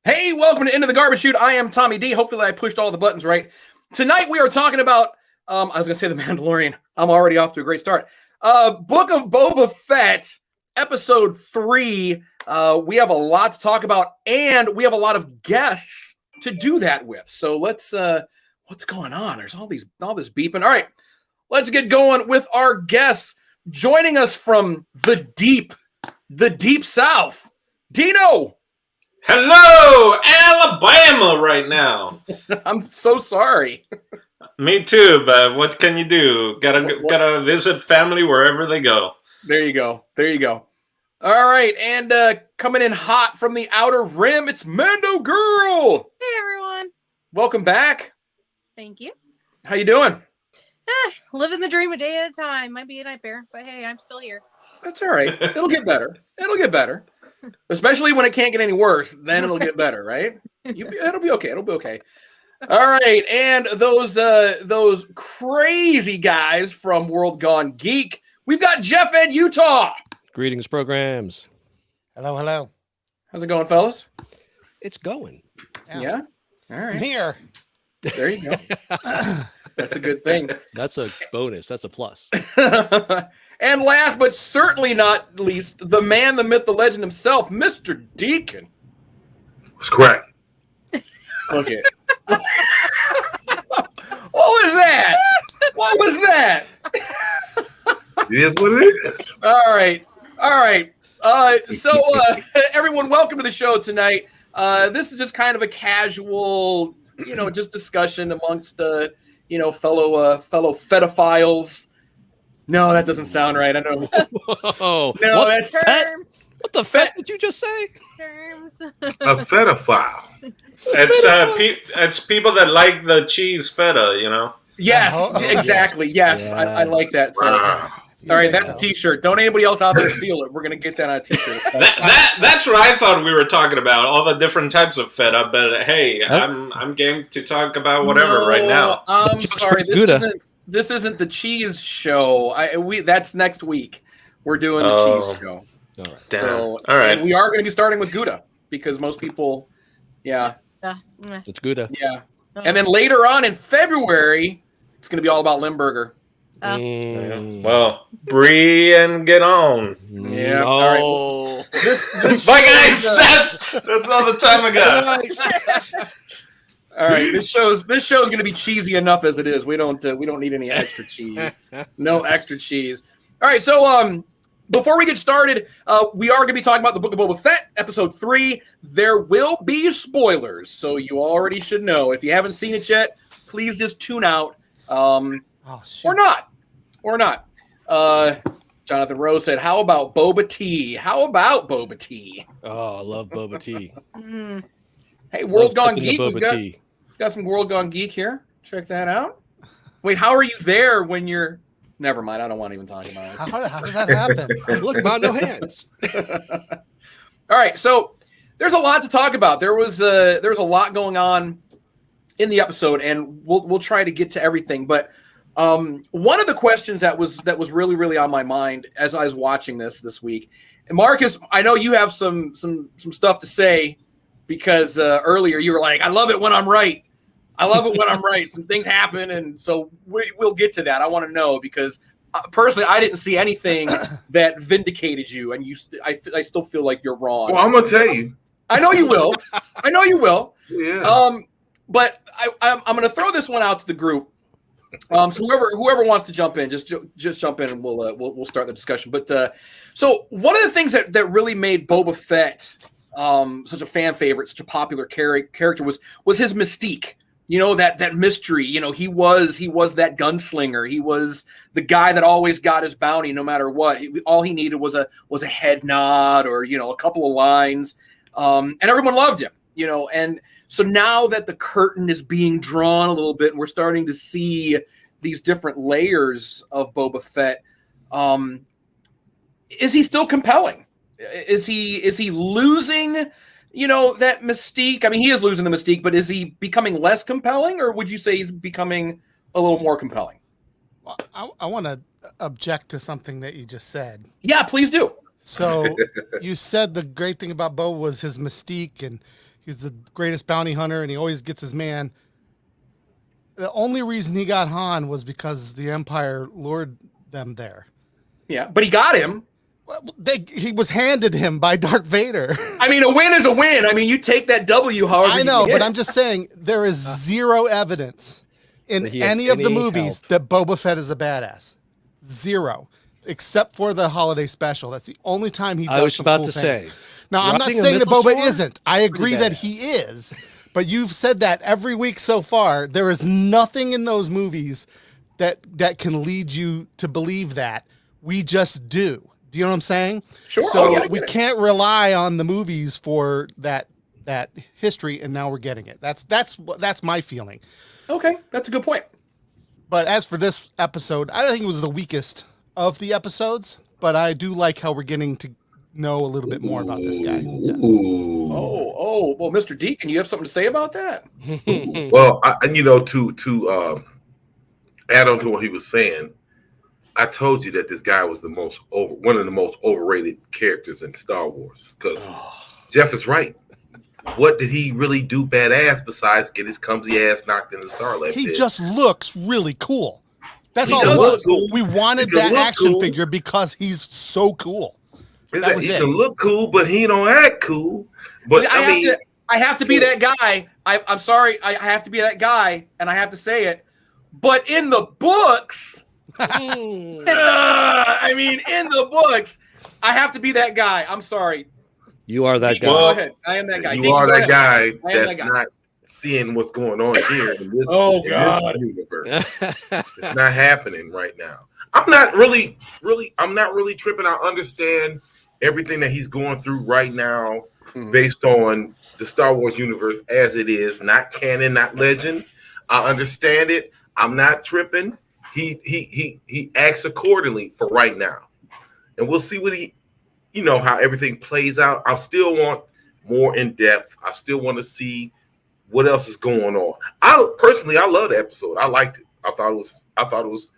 Hey, welcome to Into the Garbage Chute. I am Tommy D. Hopefully I pushed all the buttons right. Tonight we are talking about, I was going to say The Mandalorian. I'm already off to a great start. Book of Boba Fett, Episode 3. We have a lot to talk about, and we have a lot of guests to do that with. So let's, what's going on? There's all this beeping. All right, let's get going with our guests. Joining us from the deep South, Dino. Hello, Alabama right now. I'm so sorry. Me too, but what can you do? Gotta visit family wherever they go. There you go. All right, and coming in hot from the Outer Rim, it's Mando Girl. Hey, everyone. Welcome back. Thank you. How you doing? Living the dream a day at a time. Might be a nightmare, but hey, I'm still here. That's all right. It'll get better. Especially when it can't get any worse, then it'll get better, right? It'll be okay. All right, and those crazy guys from World Gone Geek. We've got Jeff Ed Utah. Greetings, programs. Hello. How's it going, fellas? It's going. Yeah? All right. I'm here. There you go. That's a good thing. That's a bonus. That's a plus. And last but certainly not least, the man, the myth, the legend himself, Mr. Deacon. That's correct. Okay. What was that? It is what it is. All right. So everyone, welcome to the show tonight. This is just kind of a casual, just discussion amongst, fellow pedophiles. No, that doesn't sound right. I don't know. Whoa. No, what that's Terms. What the fuck did you just say? Terms. A pedophile. It's people that like the cheese feta, Yes, Oh, exactly. Yes, I like that. So, all right, that's a T-shirt. Don't anybody else out there steal it. We're gonna get that on a T-shirt. That's what I thought we were talking about, all the different types of feta. But hey, I'm game to talk about whatever right now. I'm Just sorry. for Gouda. This isn't the cheese show. That's next week. We're doing the cheese show. All right. Damn. So, All right. and we are going to be starting with Gouda because most people, yeah. It's Gouda. And then later on in February, it's going to be all about Limburger. Well, Bree and get on. Yeah. No. All right. This Bye, guys. That's all the time I got. All right, this show's going to be cheesy enough as it is. We don't need any extra cheese. No extra cheese. All right, so before we get started, we are going to be talking about the Book of Boba Fett, Episode 3. There will be spoilers, so you already should know. If you haven't seen it yet, please just tune out. Or not. Jonathan Rose said, "How about Boba Tea? Oh, I love boba tea. Hey, World Gone Love Geek. boba We've tea. got some World Gone Geek here. Check that out. Wait, how are you there when you're... Never mind. I don't want to even talk about it. How did that happen? Look, man, no hands. All right, so there's a lot to talk about. There was a lot going on in the episode, and we'll try to get to everything. But one of the questions that was really, really on my mind as I was watching this week, and Marcus, I know you have some stuff to say because earlier you were like, "I love it when I'm right. Some things happen, and so we'll get to that. I want to know because personally, I didn't see anything that vindicated you, and I still feel like you're wrong. Well, I'm gonna tell you. I know you will. Yeah. But I'm going to throw this one out to the group. So whoever wants to jump in, just jump in, and we'll start the discussion. But so one of the things that really made Boba Fett such a fan favorite, such a popular character was his mystique. That mystery. He was that gunslinger. He was the guy that always got his bounty no matter what. All he needed was a head nod or a couple of lines, and everyone loved him. And so now that the curtain is being drawn a little bit, and we're starting to see these different layers of Boba Fett, is he still compelling? Is he losing, that mystique? I mean, he is losing the mystique, but is he becoming less compelling, or would you say he's becoming a little more compelling? Well, I want to object to something that you just said. Yeah, please do. So you said the great thing about Bo was his mystique and He's the greatest bounty hunter, and he always gets his man. The only reason he got Han was because the Empire lured them there. Yeah, but he got him. Well, he was handed him by Darth Vader. I mean, a win is a win. I mean, you take that W however I you know, can but get I'm just saying there is zero evidence in That he had any of the any movies help. that Boba Fett is a badass. Zero. Except for the holiday special. That's the only time he does I was some about cool to things. say. Now, I'm not Riding a saying that mythosaur? Boba isn't. I agree Pretty that badass. he is. But you've said that every week so far. There is nothing in those movies that can lead you to believe that. We just do. Do you know what I'm saying? Sure. So Oh, yeah, I we get it. can't rely on the movies for that history, and now we're getting it. That's my feeling. Okay, that's a good point. But as for this episode, I think it was the weakest of the episodes. But I do like how we're getting to know a little bit more about this guy. Yeah. Ooh. Well, Mr. Deacon, you have something to say about that? Well, to add on to what he was saying, I told you that this guy was one of the most overrated characters in Star Wars. Because Jeff is right. What did he really do badass besides get his clumsy ass knocked in the Starlight He pit? just looks really cool. That's He all it does was. look cool. We wanted He can that look action cool. figure because he's so cool. That was He it. can look cool, but he don't act cool. But I have to be that guy. I'm sorry. I have to be that guy, and I have to say it. But in the books, I mean, in the books, I have to be that guy. I'm sorry. You are that Deacon, guy. go ahead. I am that guy. You Deacon, are go that ahead. guy I am that's that guy. not seeing what's going on here in this, Oh, in God. this universe. It's not happening right now. I'm not really tripping. I understand everything that he's going through right now based on the Star Wars universe as it is, not canon, not legend. I understand it. I'm not tripping. He acts accordingly for right now. And we'll see what how everything plays out. I still want more in depth. I still want to see what else is going on. I love the episode. I liked it. I thought it was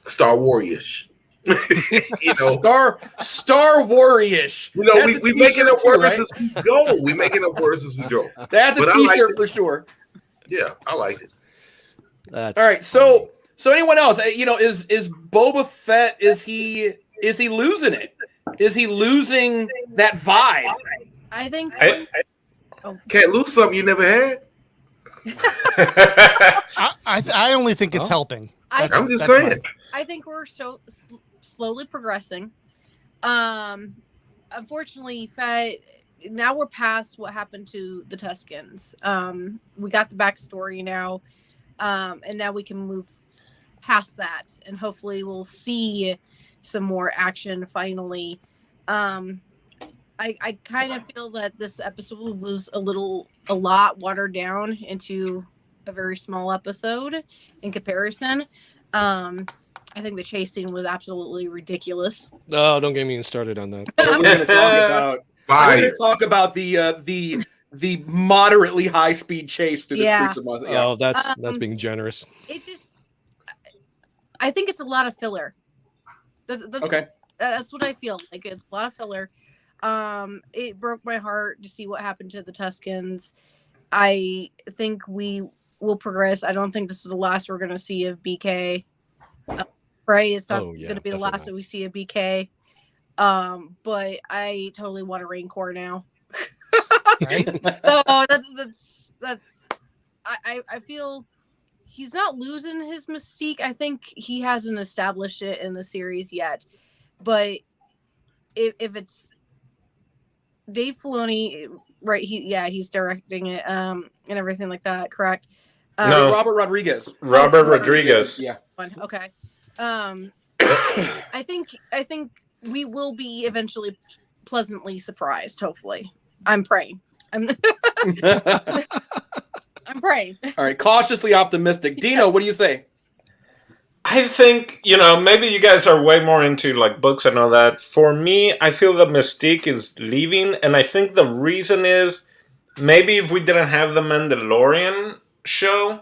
Star Wars-ish. Star Wars-ish. We making up words as we go. We making up words as we go. That's a t-shirt for sure. Yeah, I liked it. All right, so anyone else? Is Boba Fett? Is he losing it? Is he losing that vibe? I think. Can't lose something you never had. I only think it's helping. I'm just saying. I think we're so slowly progressing. Unfortunately, Fett. Now we're past what happened to the Tuscans. We got the backstory now, and now we can move past that, and hopefully we'll see some more action finally. I kind of feel that this episode was a lot watered down into a very small episode in comparison. I think the chase scene was absolutely ridiculous. Oh, don't get me started on that. We're going to talk about. Fine. We're going to talk about the moderately high speed chase through the streets of Mos. Yeah. Oh, that's being generous. It just, I think it's a lot of filler. That's, Okay. That's what I feel like. It's a lot of filler. It broke my heart to see what happened to the Tuscans. I think we will progress. I don't think this is the last we're going to see of BK. Pray it's not going to be the last that we see of BK. But I totally want a Rancor now. Right? So that's I feel he's not losing his mystique. I think he hasn't established it in the series yet. But if it's Dave Filoni, right? He's directing it, and everything like that. Correct? No. Robert Rodriguez. Robert Rodriguez. Yeah. Okay. I think we will be eventually pleasantly surprised. Hopefully, I'm praying. I'm praying. All right, cautiously optimistic. Dino, what do you say? I think, maybe you guys are way more into like books and all that. For me, I feel the mystique is leaving, and I think the reason is maybe if we didn't have the Mandalorian show,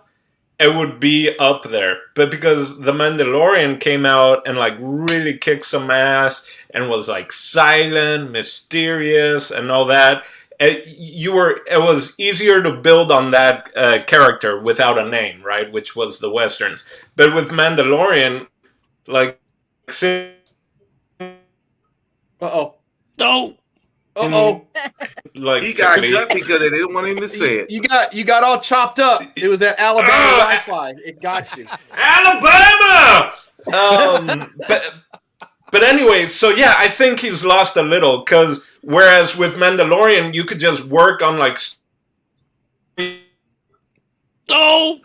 it would be up there. But because the Mandalorian came out and like really kicked some ass and was like silent, mysterious, and all that, it was easier to build on that character without a name, right? Which was the Westerns. But with Mandalorian, like, Uh-oh. No. Uh-oh. like He got cut because they didn't want him to say it. You got all chopped up. It was that Alabama Wi-Fi. It got you. Alabama. But anyway, so yeah, I think he's lost a little because whereas with Mandalorian, you could just work on like. No.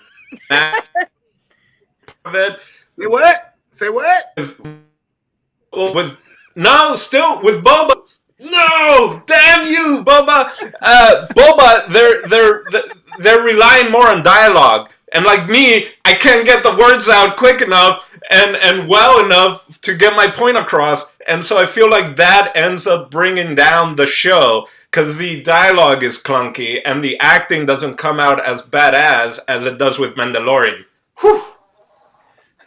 Say what? Say what? Still with Boba. No, damn you, Boba. Boba, they're relying more on dialogue, and like me, I can't get the words out quick enough and well enough to get my point across, and so I feel like that ends up bringing down the show because the dialogue is clunky and the acting doesn't come out as badass as it does with Mandalorian. Whew.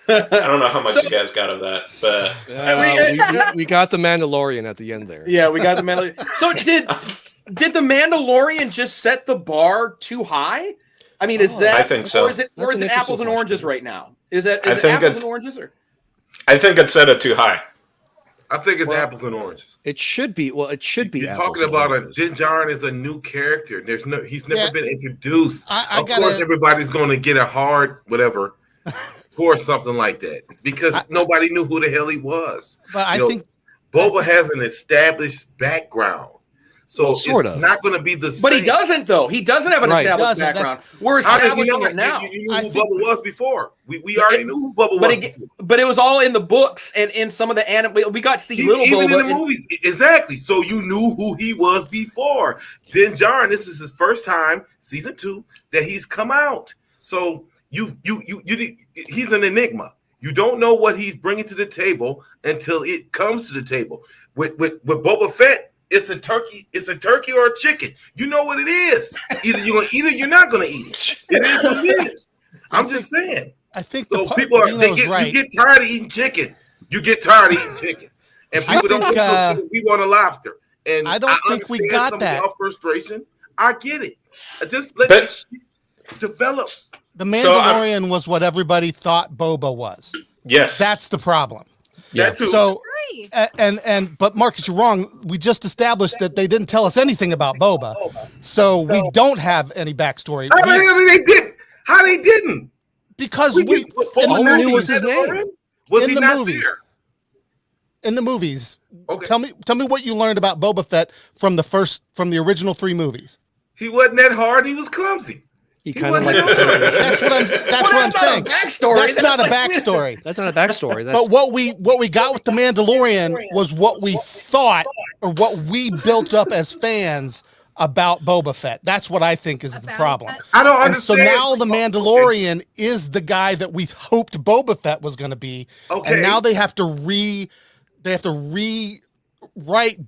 I don't know how much you guys got of that, but we got the Mandalorian at the end there. Yeah, we got the Mandalorian. So did the Mandalorian just set the bar too high? I mean, is that? I think so. Or is it apples and oranges right now? Is it apples and oranges? Or? I think it set it too high. I think it's apples and oranges. It should be. Well, it should be. You're talking about Din Djarin is a new character. He's never been introduced. Of course, everybody's going to get a hard whatever. Or something like that, because nobody knew who the hell he was. But I think Boba has an established background, so it's not going to be the same. But he doesn't, though. He doesn't have an established background. We're establishing it now. You knew who Boba was before. We already knew who Boba was before. But it was all in the books and in some of the anime. We got to see little even Boba in the movies. Exactly. So you knew who he was before. Din Djarin, this is his first time, season 2, that he's come out. So. He's an enigma. You don't know what he's bringing to the table until it comes to the table. With Boba Fett, it's a turkey or a chicken. You know what it is. Either you're gonna eat it, or you're not gonna eat it. It is what it is. I'm just saying. I think so. People you get tired of eating chicken. You get tired of eating chicken, and people don't want no chicken. We want a lobster. And I don't think we got some that. Of our frustration. I get it. Just let it develop. The Mandalorian was what everybody thought Boba was. Yes, that's the problem. Yeah. So, but Marcus, you're wrong. We just established that they didn't tell us anything about Boba, so we don't have any backstory. How they didn't? Because in the movies, was his name? Was he not there? In the movies, okay. Tell me what you learned about Boba Fett from the original 3 movies. He wasn't that hard. He was clumsy. He kind of like. That's what I'm saying. That's not a backstory. That's not a backstory. But what we got with the Mandalorian was what we thought or what we built up as fans about Boba Fett. That's what I think is the problem. I don't understand. And so now the Mandalorian is the guy that we hoped Boba Fett was going to be. Okay. And now they have to rewrite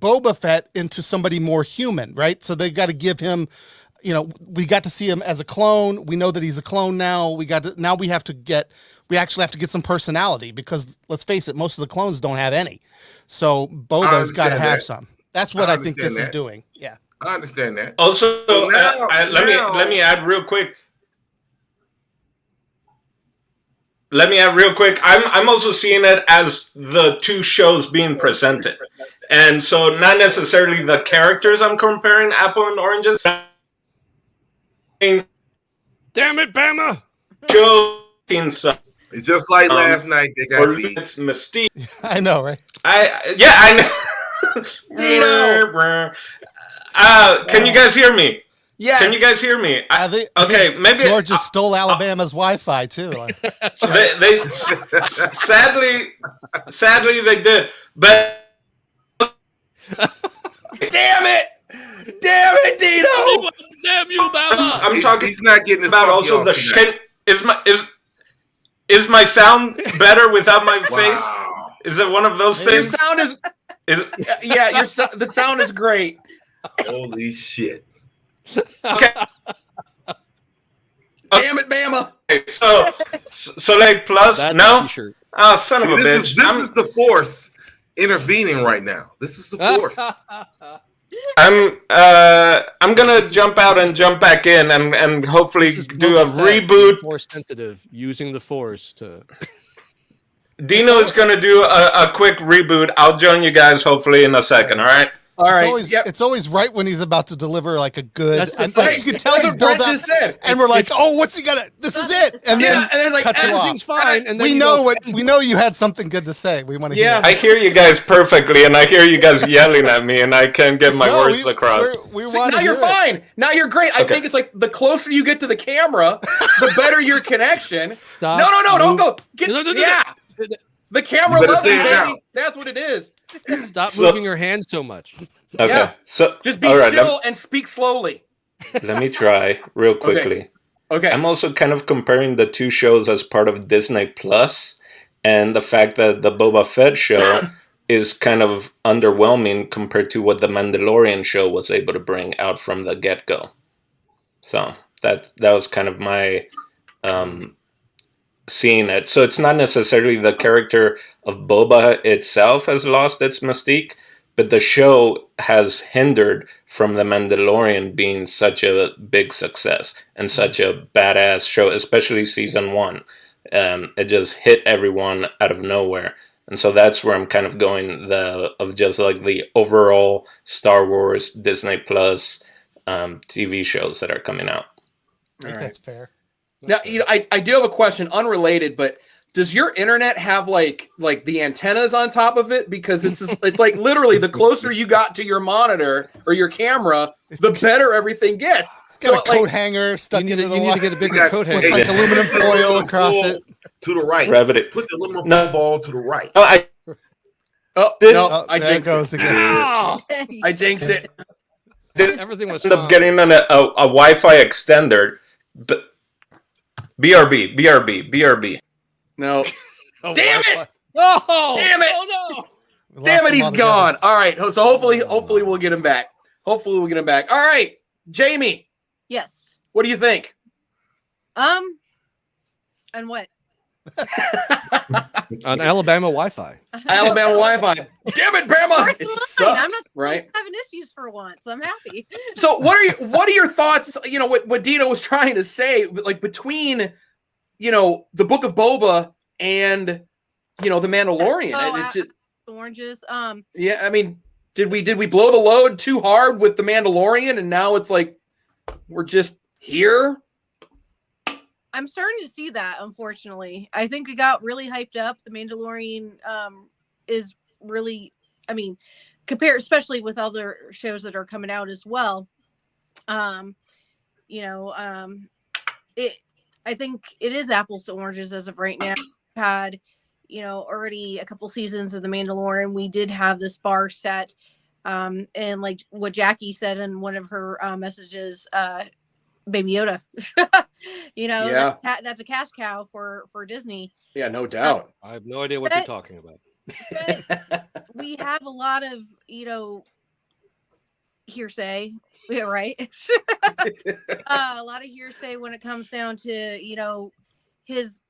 Boba Fett into somebody more human, right? So they got to give him. We got to see him as a clone. We know that he's a clone now. We actually have to get some personality because let's face it, most of the clones don't have any. So Boba's got to have some. That's what I think this is doing. Yeah. I understand that. Also, let me add real quick. I'm also seeing it as the 2 shows being presented. And so not necessarily the characters I'm comparing apple and oranges. Damn it, Bama! It's just like last night. They got it's mystique. I know, right? I know. Can you guys hear me? Yes. Can you guys hear me? I think maybe George just stole Alabama's Wi-Fi too. They sadly they did, but damn it, Dino! Damn you, Baba! I'm talking. He's not getting about also the shit. Is my sound better without my face? Is it one of those things? Your sound is the sound is great. Holy shit! Okay. Damn it, Bama! Okay, so like plus no. Oh, son of a bitch! This is the Force intervening right now. This is the Force. I'm gonna jump out and jump back in and hopefully This is do a Boba Fett being reboot. Force sensitive, using the Force to. Dino is gonna do a quick reboot. I'll join you guys hopefully in a second. All right. All right. It's always right when he's about to deliver like a good. That's the And, thing. like, you can tell That's he's what built Brett up, just said. and we're like, oh, what's he gonna? This is it, and Yeah, then and then it's like cuts you off. Everything's fine, and then We you know go, what we know. You had something good to say. We want to Yeah. hear. I hear you guys perfectly, and I hear you guys yelling at me, and I can't get my words across. We See, want now to you're hear it. fine. Now you're great. I Okay. think it's like the closer you get to the camera, the better your connection. Stop, No, don't move. go. Get, No. yeah. The camera You better loves say you, it baby. now. That's what it is. Stop So- moving your hands so much. Okay, Yeah. so Just be all right, still and speak slowly. let me try real quickly. Okay. I'm also kind of comparing the two shows as part of Disney Plus, and the fact that the Boba Fett show is kind of underwhelming compared to what the Mandalorian show was able to bring out from the get-go. So that was kind of my seeing it. So it's not necessarily the character of Boba itself has lost its mystique, but the show has hindered from the Mandalorian being such a big success and such a badass show, especially season 1. It just hit everyone out of nowhere. And so that's where I'm kind of going of just like the overall Star Wars Disney Plus TV shows that are coming out. I think that's fair. Now, I do have a question, unrelated, but does your internet have like the antennas on top of it? Because it's like literally the closer you got to your monitor or your camera, the better everything gets. It's got a coat like, hanger stuck You need into the to wall get a bigger got- coat with hanger. like aluminum foil across it. To the right. Gravity. Put the aluminum No. ball to the right. Oh, I oh Did- no, Oh, I there it jinxed goes it. again. Ah! I jinxed it. did Everything was end up fine. getting on a Wi-Fi extender, but BRB. No. Oh, Damn Wi-Fi. it! Oh, Damn it! Oh no! We Damn lost it, them he's all together. gone. All right. So hopefully we'll get him back. Hopefully we'll get him back. All right. Jamie, Yes. what do you think? And what? On Alabama Wi-Fi. Alabama Wi-Fi. Damn it, Bama! First It line. sucks, I'm not right? having issues for once. I'm happy. So what are your thoughts? You know what Dino was trying to say, like between the Book of Boba and the Mandalorian. Oh, It's just, Oranges. yeah, I mean, did we blow the load too hard with the Mandalorian, and now it's like we're just here? I'm starting to see that, unfortunately. I think it got really hyped up. The Mandalorian is really, I mean, especially with other shows that are coming out as well. I think it is apples to oranges as of right now. We've had, already a couple seasons of The Mandalorian. We did have this bar set. And like what Jackie said in one of her messages, Baby Yoda, Yeah. that's a cash cow for Disney. Yeah, no doubt. I have no idea what you're talking about. But we have a lot of hearsay, yeah, right? A lot of hearsay when it comes down to his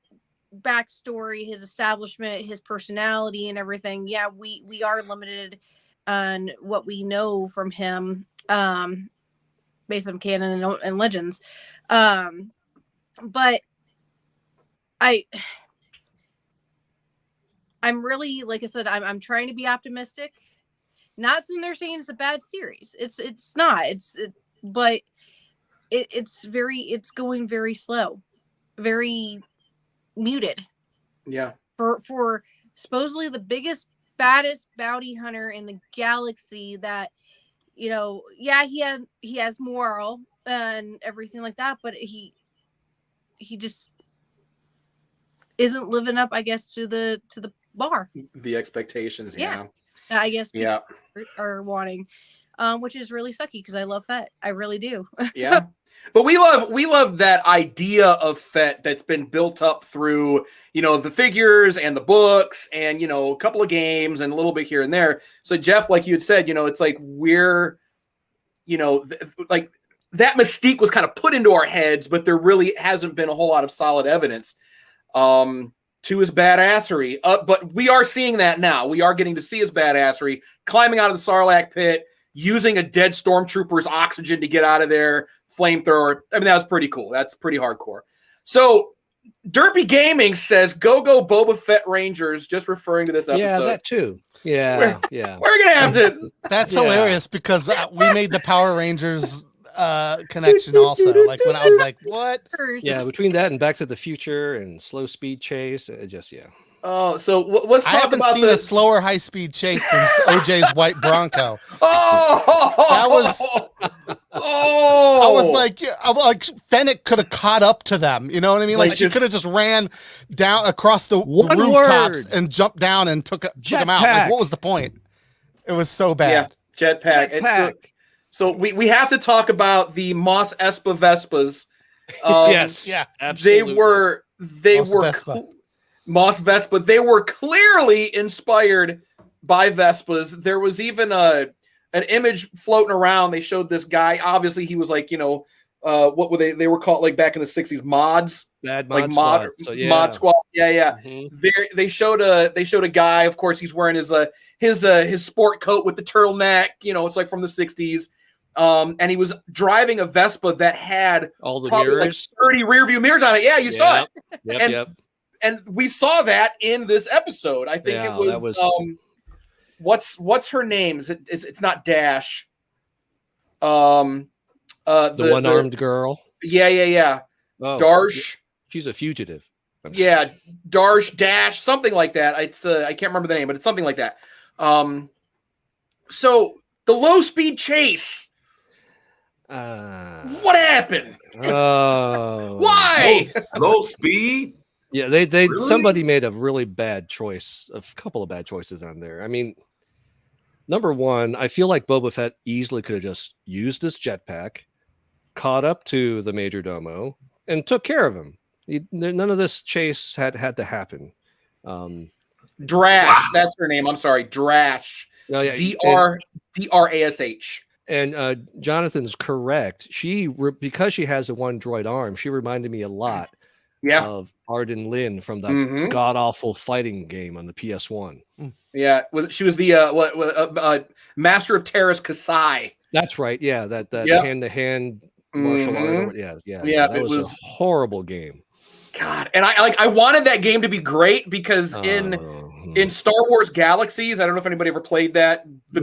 backstory, his establishment, his personality, and everything. Yeah, we are limited on what we know from him. Based on canon and legends. But I'm really, like I said, I'm trying to be optimistic. Not saying they're saying it's a bad series. It's not. But it's going very slow, very muted. Yeah. For supposedly the biggest, baddest bounty hunter in the galaxy that he has moral and everything like that, but he just isn't living up, I guess, to the bar. The expectations, Yeah. I guess Yeah. are wanting, which is really sucky because I love Fett. I really do. Yeah. But we love that idea of Fett that's been built up through, the figures and the books and, a couple of games and a little bit here and there. So Jeff, like you had said, it's like we're, like that mystique was kind of put into our heads, but there really hasn't been a whole lot of solid evidence to his badassery. But we are seeing that now. We are getting to see his badassery climbing out of the Sarlacc pit, using a dead stormtrooper's oxygen to get out of there, flamethrower. I mean, that was pretty cool. That's pretty hardcore. So Derpy Gaming says, go Boba Fett Rangers, just referring to this episode. Yeah, that too. Yeah, yeah. We're going to have to. That's hilarious because we made the Power Rangers connection also. Like when I was like, what? Yeah, between that and Back to the Future and Slow Speed Chase, it just, yeah. Oh, so let's talk I haven't about seen a slower high-speed chase since OJ's white Bronco. That was. I was like, Fennec could have caught up to them. You know what I mean? Like she could have just ran down across the rooftops and jumped down and took them out. Like, what was the point? It was so bad. Yeah, jetpack. So we have to talk about the Mos Espa Vespas. Yes, yeah, absolutely. They were Mos Vespa. They were clearly inspired by Vespas. There was even an image floating around. They showed this guy. Obviously, he was like, what were they? They were called like back in the 60s mods. Bad mod squad. Mod squad. Yeah. Mm-hmm. They showed a guy. Of course, he's wearing his sport coat with the turtleneck. It's like from the 60s. And he was driving a Vespa that had all the mirrors, like 30 rear view mirrors on it. Yeah, you saw it. Yep. And we saw that in this episode. I think it was what's her name? It's not Dash. The one-armed girl. Yeah. Oh, Darsh. She's a fugitive. Yeah, Dash, something like that. It's I can't remember the name, but it's something like that. So the low speed chase. What happened? Why? Low speed? Yeah, they really? Somebody made a really bad choice, a couple of bad choices on there. I mean, number one, I feel like Boba Fett easily could have just used this jetpack, caught up to the Major Domo, and took care of him. None of this chase had to happen. Drash, that's her name. I'm sorry, Drash. No, yeah, Drash. And Jonathan's correct. Because she has the one droid arm, she reminded me a lot of Arden Lin from that god awful fighting game on the PS1. Yeah, she was the Master of Terrace Kasai. That's right. Yeah, that hand to hand martial art. Yeah. That was a horrible game. God, and I wanted that game to be great because in Star Wars Galaxies, I don't know if anybody ever played that, the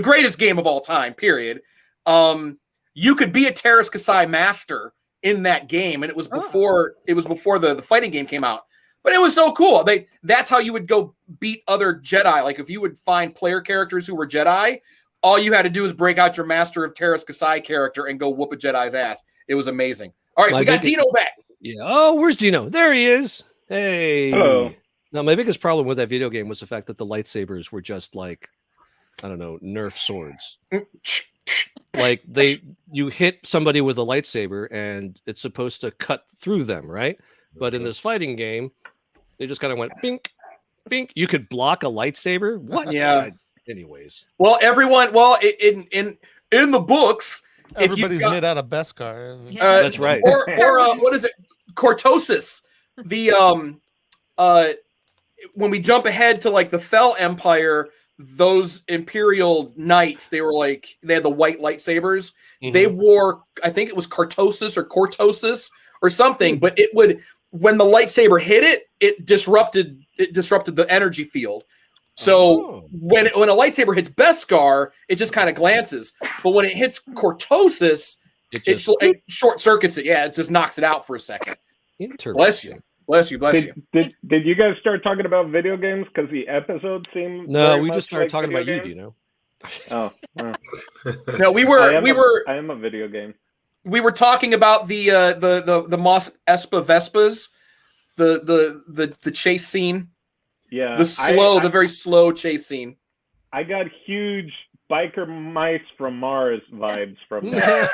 greatest game of all time, period. You could be a Terrace Kasai master in that game, and it was before the fighting game came out. But it was so cool. That's how you would go beat other Jedi. Like if you would find player characters who were Jedi, all you had to do is break out your Master of Terrace Kasai character and go whoop a Jedi's ass. It was amazing. All right, we got Dino back. Yeah. Oh, where's Dino? There he is. Hey. Hello. Now, my biggest problem with that video game was the fact that the lightsabers were just like, I don't know, Nerf swords. Like you hit somebody with a lightsaber and it's supposed to cut through them, right? But in this fighting game, they just kind of went bink, bink. You could block a lightsaber. What? Yeah. Anyways. Well, everyone. Well, in the books, everybody's made out of Beskar. That's right. Or what is it? Cortosis. The when we jump ahead to like the Fel Empire, those Imperial Knights, they had the white lightsabers. They wore, I think it was Cortosis or something, but it would, when the lightsaber hit it, it disrupted the energy field. So when a lightsaber hits Beskar, it just kind of glances. But when it hits Cortosis, it short circuits it. Yeah, it just knocks it out for a second. Bless you. Did you guys start talking about video games because the episode seemed? No, we just started talking about you. Do you know? Oh, no, we were. I am a video game. We were talking about the Mos Espa Vespas, the chase scene. Yeah, the very slow chase scene. I got huge biker mice from Mars vibes from that.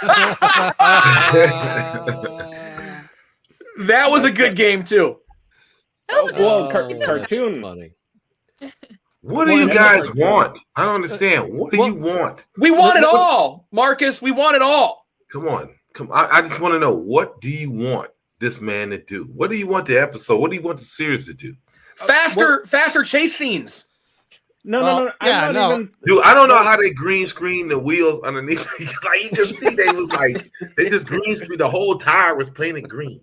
That was a good game too. Cartoon. Funny. What do you guys want? I don't understand. What do you want? We want it all, Marcus. We want it all. Come on. I just want to know, what do you want this man to do? What do you want the episode? What do you want the series to do? Faster chase scenes. No, yeah, I'm not no. even. Dude, I don't know how they green screen the wheels underneath. Like you just see, they just green screen the whole tire was painted green,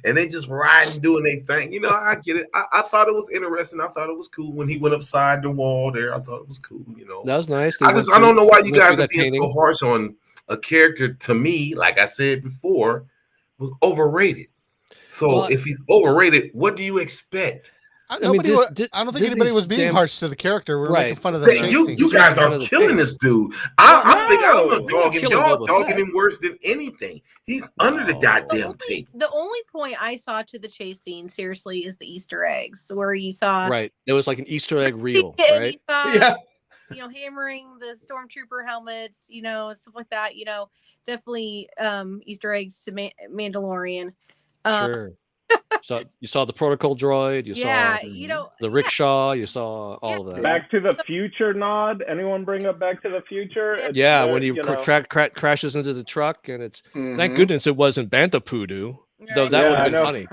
and they just riding doing their thing. You know, I get it. I thought it was interesting. I thought it was cool when he went upside the wall there. I thought it was cool. You know, That was nice. I don't know why you guys are being painting. so harsh on a character. To me, like I said before, was overrated. So Well, if he's overrated, what do you expect? I don't think Disney's anybody was being damn- harsh to the character. We're Right. making fun of the Hey, chase you scenes. guys Fun are of the killing chase. this dude. I think I don't know, No. dog him. Killing Y'all Boba dogging Fett. him worse than anything. He's under the No. goddamn tape. The only point I saw to the chase scene, seriously, is the Easter eggs, where you saw Right. It was like an Easter egg reel, and right? you saw, Yeah. hammering the stormtrooper helmets, stuff like that. Definitely Easter eggs to Mandalorian. Sure. So you saw the protocol droid, you Yeah, saw the rickshaw, you saw all of that. Back to the Future nod. Anyone bring up Back to the Future? It's Yeah, the, when he you know- crashes into the truck, and it's Mhm. thank goodness it wasn't Bantapoodoo, though Right. that Yeah, would have I been know. funny.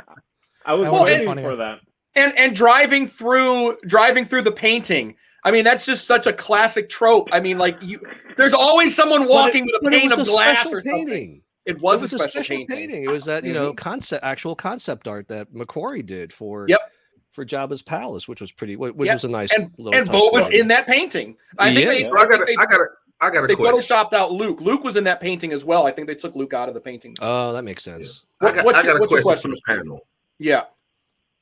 I was That would've been waiting funnier. for that. And driving through the painting. I mean, that's just such a classic trope. I mean, like there's always someone walking with a But it pane was of a glass special or something. painting. It was, It was a special painting. It was that actual concept art that McQuarrie did for Yep. for Jabba's palace, which was pretty, which Yep. was a nice And little touch Boba's story. in that painting. I think Yeah. they, So I got a they question. photoshopped out Luke. Luke was in that painting as well. I think they took Luke out of the painting. Oh, that makes sense. I got what's a your question question, for the Mr. panel. Yeah.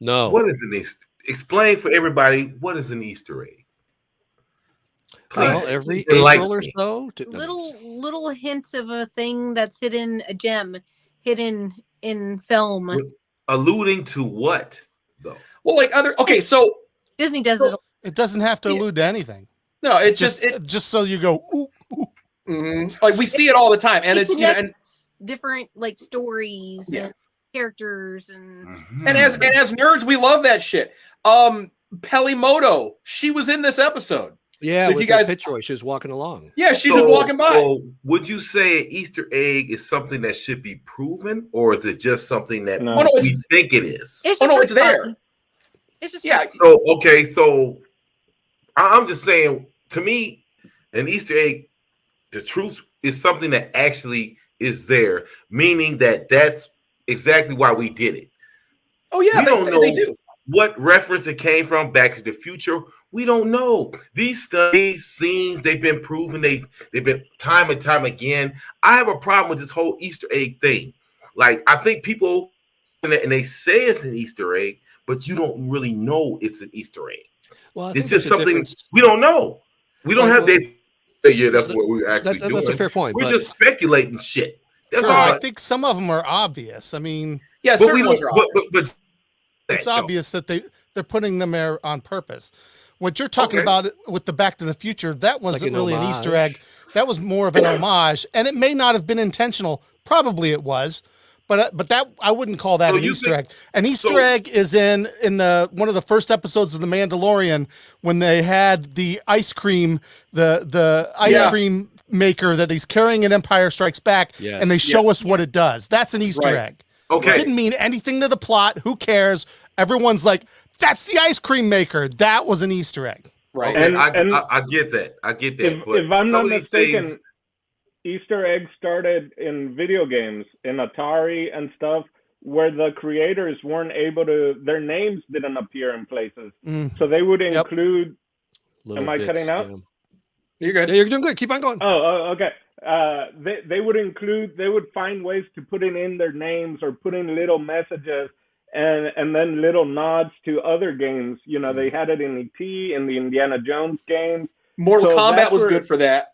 No, What is an Easter? Explain for everybody what is an Easter egg. well, Please every enlighten April or me. so. Little hints of a thing that's hidden, a gem hidden in film. Alluding to what though? Well, okay, so Disney does it. It doesn't have to allude to anything. no, it's Just so you go, ooh, ooh. mhm. Like we see it all the time, and it's and different like stories Yeah. and characters and And as nerds, we love that shit. Pelimoto, she was in this episode. Yeah, So if with you guys- Fitzroy, she was walking along. Yeah, she's just walking by. So would you say an Easter egg is something that should be proven, or is it just something that No. Oh, no, we think it is? it's Oh, just no, for it's there. fun. It's just Yeah. So okay, so I'm just saying, to me, an Easter egg, the truth is something that actually is there, meaning that that's exactly why we did it. Oh yeah, We don't they know do. what reference it came from. Back to the Future, we don't know. These scenes, they've been proven. They've been time and time again. I have a problem with this whole Easter egg thing. Like, I think people and they say it's an Easter egg, but you don't really know it's an Easter egg. Well, I It's think just there's a something difference. we don't know. We don't have Well, data. Yeah, that's what we're actually doing. That's a fair point. We're But just speculating shit. That's Sure, all. I think some of them are obvious. I mean, Yeah, But we certain ones don't. are obvious. But it's obvious that they're putting them there on purpose. What you're talking Okay. about with the Back to the Future, that wasn't an really an Easter homage. egg. That was more of an homage, and it may not have been intentional. Probably it was, but that I wouldn't call that So an you Easter think- egg. An Easter so- egg is in the one of the first episodes of The Mandalorian when they had the ice cream, the ice Yeah. cream maker that he's carrying in Empire Strikes Back, Yes. and they show us what it does. That's an Easter Right. egg. Okay. It didn't mean anything to the plot. Who cares? Everyone's like, that's the ice cream maker. That was an Easter egg. Right. Okay, And- I get that. I get that. But If I'm some not of these mistaken, things- Easter eggs started in video games, in Atari and stuff, where the creators weren't able to, their names didn't appear in places. Mm. So they would Yep. include, little Am I bits, cutting out? yeah. You're good. Yeah, you're doing good. Keep on going. okay. They would include, they would find ways to put in their names or put in little messages and then little nods to other games. You know, they had it in E.T., in the Indiana Jones games. Mortal So Kombat that's was where- good for that.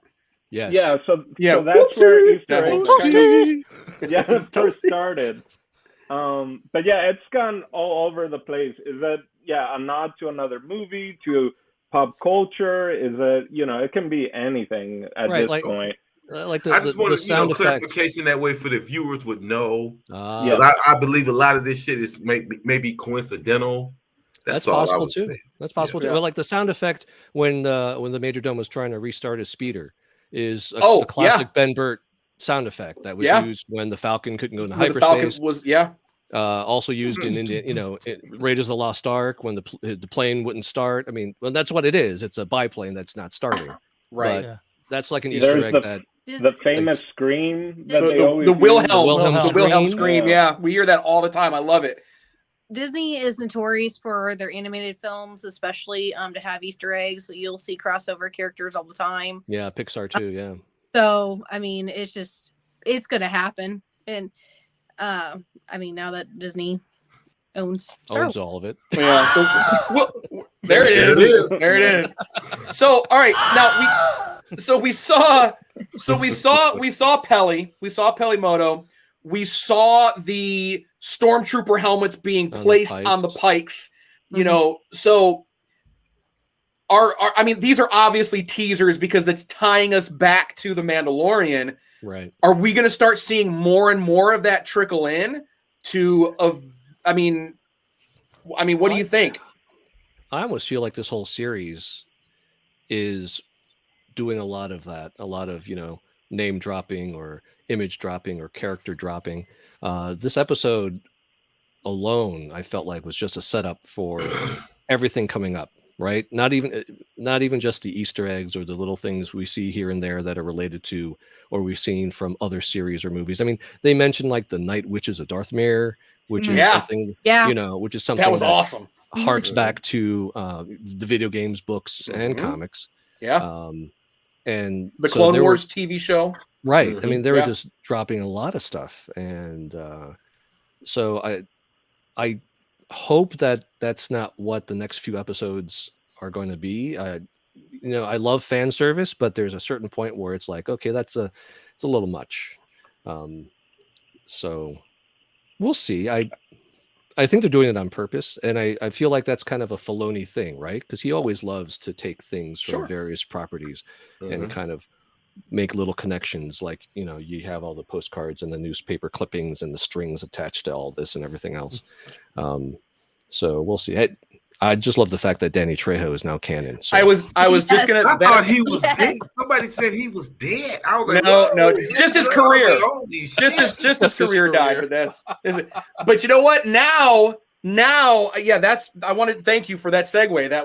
Yes. Yeah, so Yeah, that's where whoopsie. Easter Yeah, eggs whoopsie. kind of first started. But yeah, it's gone all over the place. Is that a nod to another movie, to pop culture? Is it, it can be anything at Right, this like- point. Like I just the wanted sound effect. clarification that way for the viewers would know. Ah, Yeah. 'Cause I believe a lot of this shit is maybe coincidental. That's all I possible was too. saying. That's possible Yeah. too. Well, like the sound effect when the Major Dome was trying to restart his speeder is Oh, the classic Ben Burt sound effect that was Yeah. used when the Falcon couldn't go into When the Falcon hyperspace. was, yeah. Also used in India, Raiders of the Lost Ark when the plane wouldn't start. I mean, well, that's what it is. It's a biplane that's not starting. Right. But that's like an Easter egg that the famous scream that they always the use. Wilhelm scream. Yeah, we hear that all the time. I love it. Disney is notorious for their animated films, especially to have Easter eggs. You'll see crossover characters all the time. Yeah, Pixar too. Yeah. So I mean, it's gonna happen, and I mean, now that Disney owns all of it. Yeah. So there it is. There it is. So all right, now we saw Peli. We saw Pelimoto. We saw the stormtrooper helmets being placed on the pikes. So I mean, these are obviously teasers because it's tying us back to the Mandalorian. Right. Are we going to start seeing more and more of that trickle in I mean, what do you think? I almost feel like this whole series is doing a lot of that, a lot of, name dropping or image dropping or character dropping. This episode alone, I felt like was just a setup for everything coming up, right? Not even just the Easter eggs or the little things we see here and there that are related to, or we've seen from other series or movies. I mean, they mentioned like the Night Witches of Darthmere, which is something, which is something that was awesome. Harks back to the video games, books, and comics. Yeah. And the Clone Wars TV show. Right. I mean, they were just dropping a lot of stuff. And so I hope that that's not what the next few episodes are going to be. I love fan service, but there's a certain point where it's like, okay, it's a little much. So we'll see. I think they're doing it on purpose, and I feel like that's kind of a Filoni thing, right? Because he always loves to take things from various properties and kind of make little connections. Like, you have all the postcards and the newspaper clippings and the strings attached to all this and everything else. So we'll see. I just love the fact that Danny Trejo is now canon. So. I was just gonna. I thought he was dead. Somebody said he was dead. I was like, no, just his career, just his career died. But you know what? Now, I wanted to thank you for that segue. That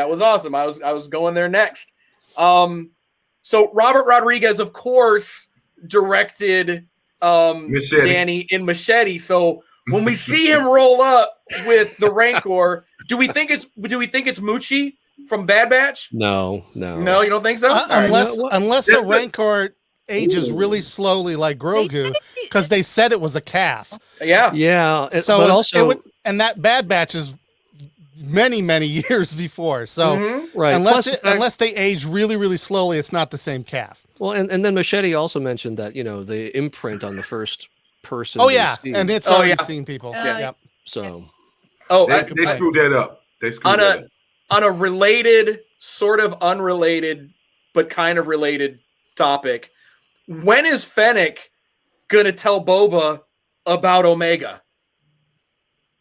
was awesome. I was going there next. So Robert Rodriguez, of course, directed Danny in Machete. So when we see him roll up with the Rancor, do we think it's Moochie from Bad Batch? No, you don't think so? Unless the Rancor ages really slowly like Grogu, because they said it was a calf. Yeah. So but also, and that Bad Batch is many years before. So right. unless they age really, really slowly, it's not the same calf. Well, and then Machete also mentioned that the imprint on the first person. Oh yeah, and it's already seen people. Yep. So. They screwed that up. On a related, sort of unrelated, but kind of related topic. When is Fennec gonna tell Boba about Omega?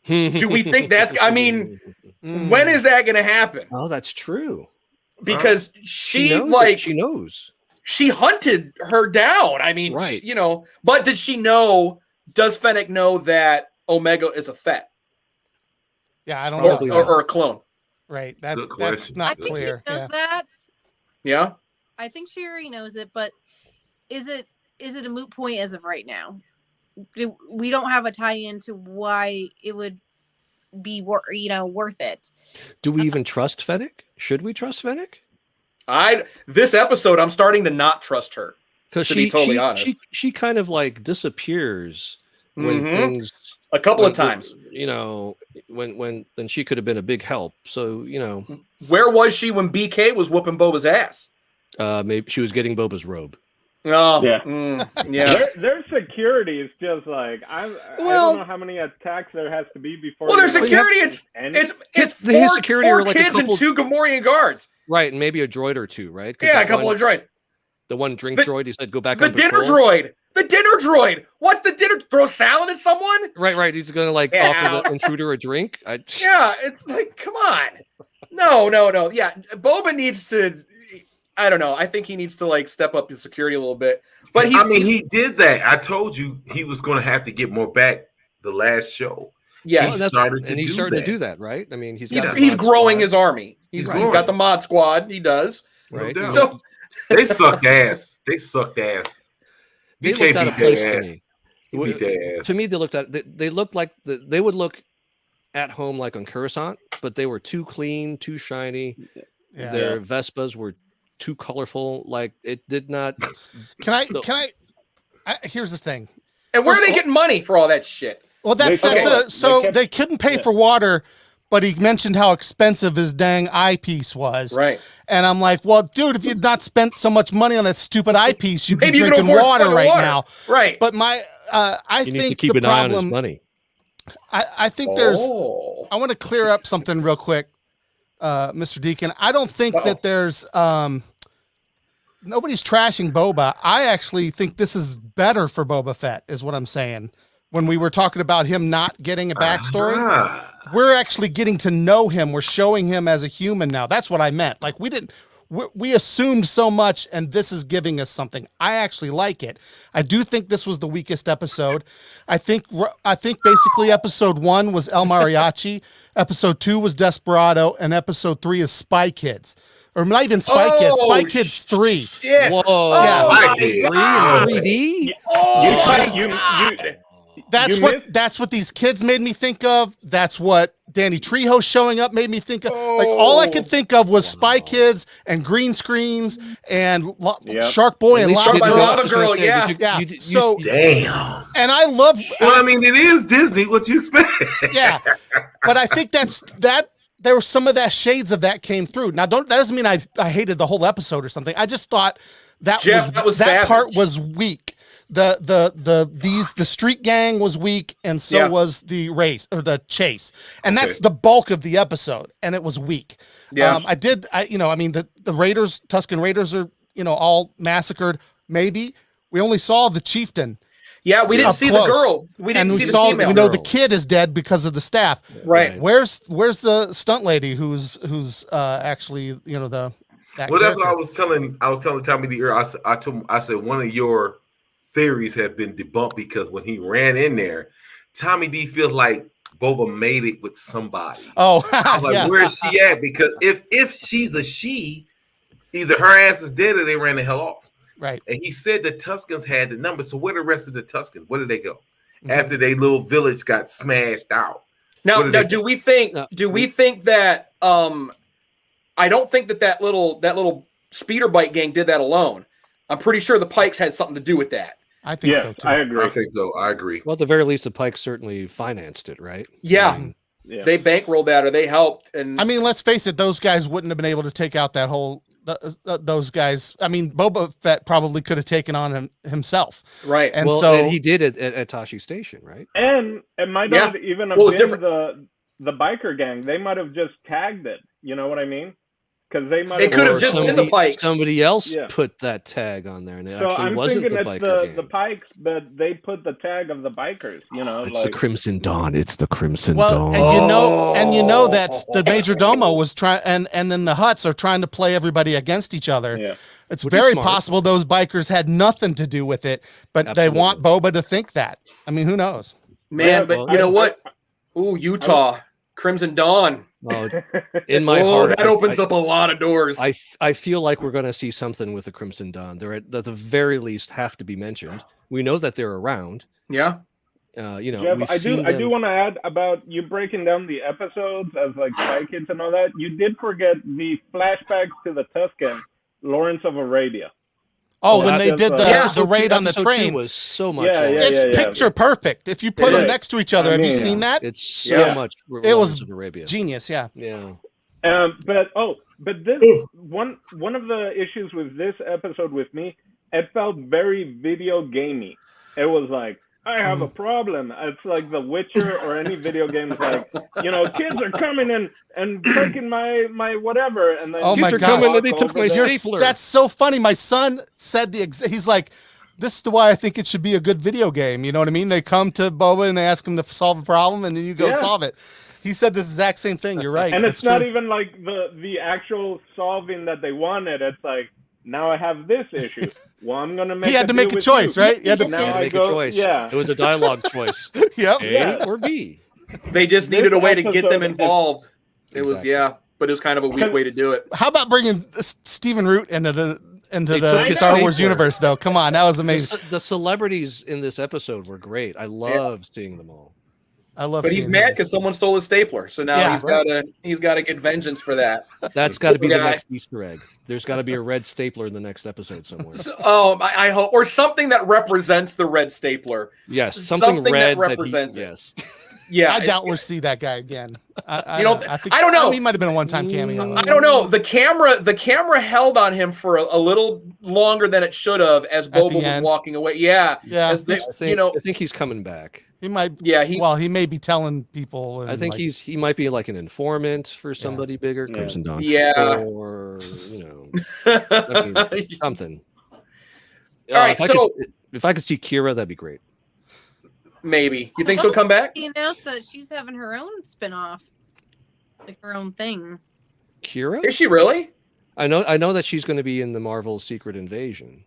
Do we think that's? I mean, when is that gonna happen? Oh, that's true. Because she knows. She hunted her down. I mean, right. But did she know? Does Fennec know that Omega is a Fett? Yeah, I don't know. Or a clone. Right. That's not clear. I think she knows that. Yeah. I think she already knows it, but is it a moot point as of right now? We don't have a tie-in to why it would be worth it. Do we even trust Fennec? Should we trust Fennec? This episode, I'm starting to not trust her. Because she kind of like disappears when things a couple of times. When she could have been a big help. So where was she when BK was whooping Boba's ass? Maybe she was getting Boba's robe. Oh yeah. Their security is just like I don't know how many attacks there has to be before. Well, their security it's four like kids and 2 Gamorrean guards. Right, and maybe a droid or two, right? Yeah, a couple of droids. The one drink droid, he said, go back. The dinner droid. The dinner droid. What's the dinner? Throw salad at someone? Right. He's gonna offer the intruder a drink. Yeah, it's like, come on. No. Yeah, Boba needs to. I don't know. I think he needs to step up his security a little bit. But he did that. I told you he was going to have to get more the last show. Yeah, He started to he's do starting that. to do that, right? I mean, he's growing his army. He's got the mod squad. He does. right. No doubt. So They sucked ass. They sucked ass. They You looked can't out of beat place their to ass. me. You beat their ass. To me, they looked like they would look at home like on Coruscant, but they were too clean, too shiny. Yeah. Their Vespas were too colorful. Like it did not. Can I here's the thing. and where are they getting money for all that shit? Well, They couldn't pay for water, but he mentioned how expensive his dang eyepiece was. Right. And I'm like, well, dude, if you'd not spent so much money on that stupid eyepiece, you'd be Maybe you could drinking afford water fucking right water. now. Right. But I You need think to keep the an eye on his problem. money. I think there's. I want to clear up something real quick, Mr. Deacon. I don't think that there's. Nobody's trashing Boba. I actually think this is better for Boba Fett, is what I'm saying. When we were talking about him not getting a backstory, we're actually getting to know him. We're showing him as a human now. That's what I meant. Like we assumed so much, and this is giving us something. I actually like it. I do think this was the weakest episode. I think basically episode 1 was El Mariachi, episode 2 was Desperado, and episode 3 is Spy Kids. Or not even Spy Kids, Spy Kids 3. Shit. Whoa! Oh, Yeah. my God. 3D. That's what these kids made me think of. That's what Danny Trejo showing up made me think of. Like all I could think of was Spy Kids and green screens and Shark Boy and Lava Girl. Yeah. So Damn. and I love. Well, I mean, it is Disney. What you expect? Yeah, but I think that there was some of that shades of that came through. Now, that doesn't mean I hated the whole episode or something. I just thought that part was weak. The street gang was weak, and so was the race or the chase, and that's the bulk of the episode, and it was weak. Yeah, the Raiders, Tusken Raiders are all massacred. Maybe we only saw the chieftain. Yeah, we didn't see the girl. We didn't see the female. We know the kid is dead because of the staff. Right. Where's the stunt lady who's actually that That's character? what I was telling Tommy D. I said one of your theories have been debunked because when he ran in there, Tommy D feels like Boba made it with somebody. Oh, I was like, where is she at? Because if she's a she, either her ass is dead or they ran the hell off. Right. And he said the Tuskens had the number. So where the rest of the Tuskens? Where did they go? After their little village got smashed out. Now do we think that I don't think that little speeder bike gang did that alone. I'm pretty sure the Pikes had something to do with that. I think so too. I agree. I think so. I agree. Well, at the very least, the Pikes certainly financed it, right? Yeah. They bankrolled that or they helped. And I mean, let's face it, those guys wouldn't have been able to take out that whole those guys. I mean, Boba Fett probably could have taken on himself. Right. And and he did it at Tashi Station, right? And it might not even have been the biker gang. They might have just tagged it. You know what I mean? Because they might. It could have just been the Pikes. Somebody else put that tag on there, and it actually wasn't the biker gang. The Pikes, but they put the tag of the bikers. It's the Crimson Dawn. It's the Crimson And Dawn. that's the Major Domo was trying, and then the Hutts are trying to play everybody against each other. Yeah. It's very possible those bikers had nothing to do with it, but they want Boba to think that. I mean, who knows? Man, but you know what? Ooh, Utah, Crimson Dawn. Oh, in my heart, that opens up a lot of doors. I feel like we're going to see something with the Crimson Dawn. They're at the very least have to be mentioned. We know that they're around. Yeah. Jeff, I do want to add about you breaking down the episodes as like Spy Kids and all that. You did forget the flashbacks to the Tusken, Lawrence of Arabia. Oh, when they did the raid on the train, was so much. It's picture perfect. If you put them next to each other, have you seen that? It's so much. It was of Arabia. Genius. Yeah. But this one of the issues with this episode with me, it felt very video gamey. It was like, I have a problem. It's like The Witcher or any video game. It's like, kids are coming in and taking my whatever. And then kids are coming and they took my stapler. That's so funny. My son said he's like, this is why I think it should be a good video game. You know what I mean? They come to Boba and they ask him to solve a problem and then you go solve it. He said this exact same thing. You're right. And it's not even like the actual solving that they wanted. It's like, now I have this issue. Well, I'm gonna make. He had to make a choice, right? He had to make a choice. Yeah, it was a dialogue choice. Yep. A or B. They just This needed a way to get them episode is- involved. It was Exactly. but it was kind of a weak way to do it. How about bringing Stephen Root into the They took the Star Wars stapler. universe? Though, come on, that was amazing. The celebrities in this episode were great. I love seeing them all. I love. But he's seeing mad him. because someone stole his stapler, so now Yeah, he's got to get vengeance for that. That's got to be the Guy. next Easter egg. There's got to be a red stapler in the next episode somewhere. So, I hope, or something that represents the red stapler. Yes, something red that represents it. Yes. Yeah, I doubt we'll see that guy again. I don't- think I don't know. He might have been a one-time cameo. I don't know. The camera held on him for a little longer than it should have as the Boba was end. walking away. Yeah, Yeah, as they, I think he's coming back. he might. Yeah, he may be telling people. And I think like, he might be like an informant for somebody bigger, Crimson Dawn. Yeah. Or I mean, something. All right, if I could see Kira, that'd be great. maybe you think she'll come back? He announced that she's having her own spin-off, like her own thing. Kira? Is she really? I know that she's going to be in the Marvel Secret Invasion.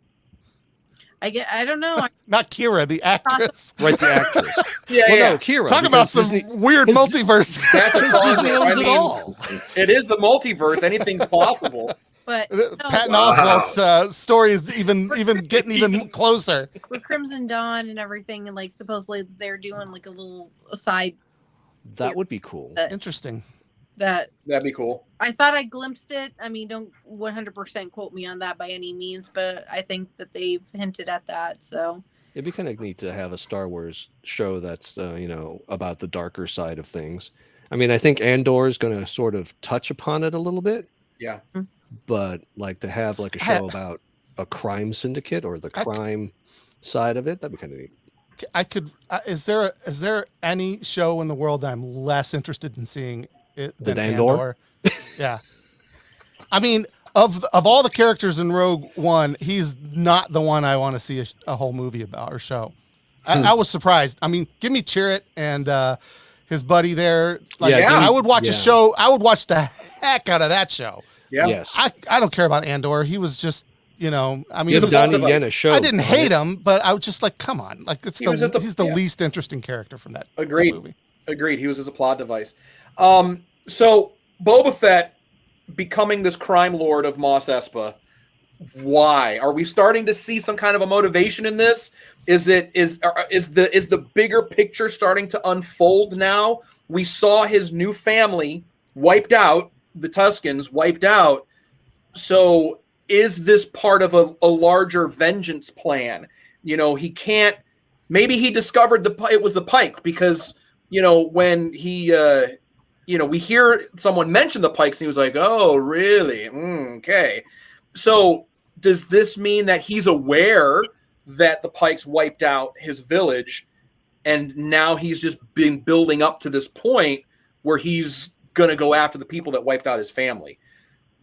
I don't know. not Kira, the actress. Right, the actress. Yeah, No, Kira. Talk about because some Disney, weird multiverse. That's a Disney closet. owns I it mean, all. it is the multiverse. Anything's possible. But Patton no, Oswalt's story is even getting even closer. with Crimson Dawn and everything, and like supposedly they're doing like a little aside That would be cool. Interesting. that That'd be cool. I thought I glimpsed it. I mean, don't 100% quote me on that by any means, but I think that they've hinted at that. So It'd be kind of neat to have a Star Wars show that's about the darker side of things. I mean, I think Andor is going to sort of touch upon it a little bit. Yeah. But like to have like a show about a crime syndicate or the crime side of it, that'd be kind of neat. I could. Is there any show in the world that I'm less interested in seeing than Andor? Yeah. I mean, of all the characters in Rogue One, he's not the one I want to see a whole movie about or show. I was surprised. I mean, give me Chirrut and his buddy there. Like, I would watch a show. I would watch the heck out of that show. Yeah. Yes. I don't care about Andor. He was just, I mean, Give Donnie Yen a show. I didn't hate him, but I was just like, come on, like he's the yeah. least interesting character from that Agreed. movie. Agreed. He was just a plot device. So Boba Fett becoming this crime lord of Mos Espa. Why are we starting to see some kind of a motivation in this? Is the bigger picture starting to unfold now? We saw his new family wiped out, the Tuskens wiped out. So is this part of a larger vengeance plan? He can't. Maybe he discovered it was the Pike because when he we hear someone mention the Pikes and he was like, oh really? Okay. So does this mean that he's aware that the Pikes wiped out his village and now he's just been building up to this point where he's going to go after the people that wiped out his family?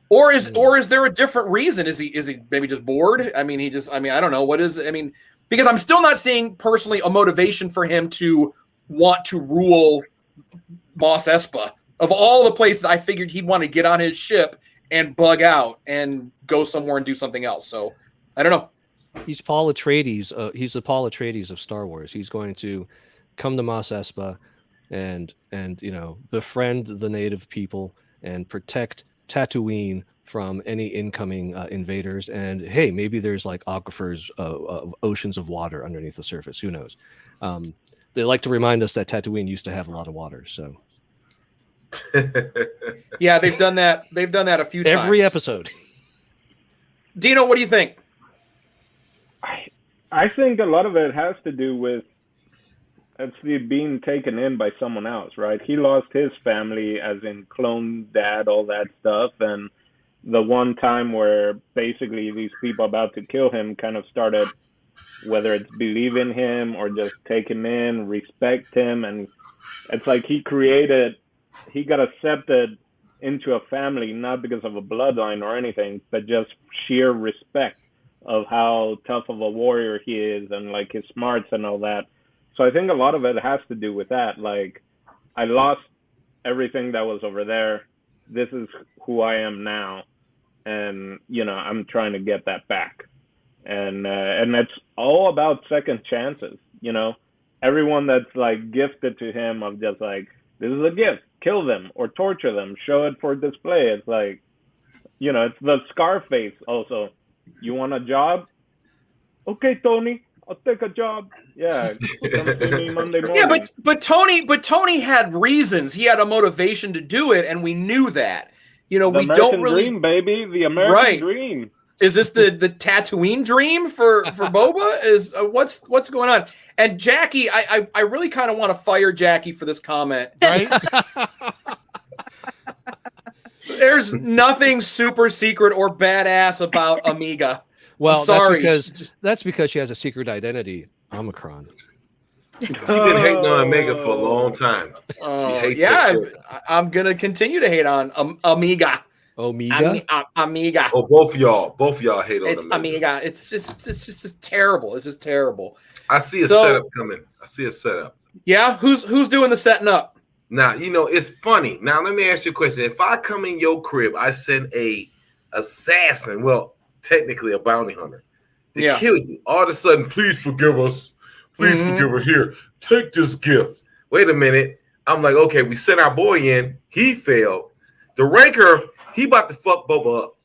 Or is there a different reason? Is he maybe just bored? I mean, I don't know. Because I'm still not seeing personally a motivation for him to want to rule Mos Espa. Of all the places, I figured he'd want to get on his ship and bug out and go somewhere and do something else. So I don't know. He's Paul Atreides. He's the Paul Atreides of Star Wars. He's going to come to Mos Espa and befriend the native people and protect Tatooine from any incoming invaders. And hey, maybe there's like aquifers, oceans of water underneath the surface. Who knows? They like to remind us that Tatooine used to have a lot of water. So yeah, they've done that. They've done that a few times. Every episode. Dino, what do you think? I think a lot of it has to do with actually being taken in by someone else, right? He lost his family, as in clone dad, all that stuff, and the one time where basically these people about to kill him kind of started, whether it's believe in him or just take him in, respect him, and it's like he got accepted into a family not because of a bloodline or anything, but just sheer respect of how tough of a warrior he is and like his smarts and all that. So I think a lot of it has to do with that. Like, I lost everything that was over there. This is who I am now. And, I'm trying to get that back. And it's all about second chances, everyone that's like gifted to him of just like, this is a gift, kill them or torture them, show it for display. It's like, it's the Scarface also. You want a job? Okay, Tony, I'll take a job. Yeah, come see me Monday morning. Yeah, but Tony had reasons. He had a motivation to do it, and we knew that. We American don't really dream, baby. The American dream. Is this the Tatooine dream for Boba? Is what's going on? And Jackie, I really kind of want to fire Jackie for this comment. Right? There's nothing super secret or badass about Amiga. Well, sorry. That's because she has a secret identity, Omicron. She's been hating on Omega for a long time. I'm gonna continue to hate on Amiga. Amiga. Oh, both of y'all hate on It's Amiga. It's just terrible. It's just terrible. I see a setup coming. Yeah, who's doing the setting up? Now, it's funny. Now, let me ask you a question. If I come in your crib, I send a assassin, well, technically a bounty hunter, to kill you. All of a sudden, please forgive us. Please forgive her. Here, take this gift. Wait a minute. I'm like, okay, we sent our boy in. He failed. The Rancor, he about to fuck Boba up.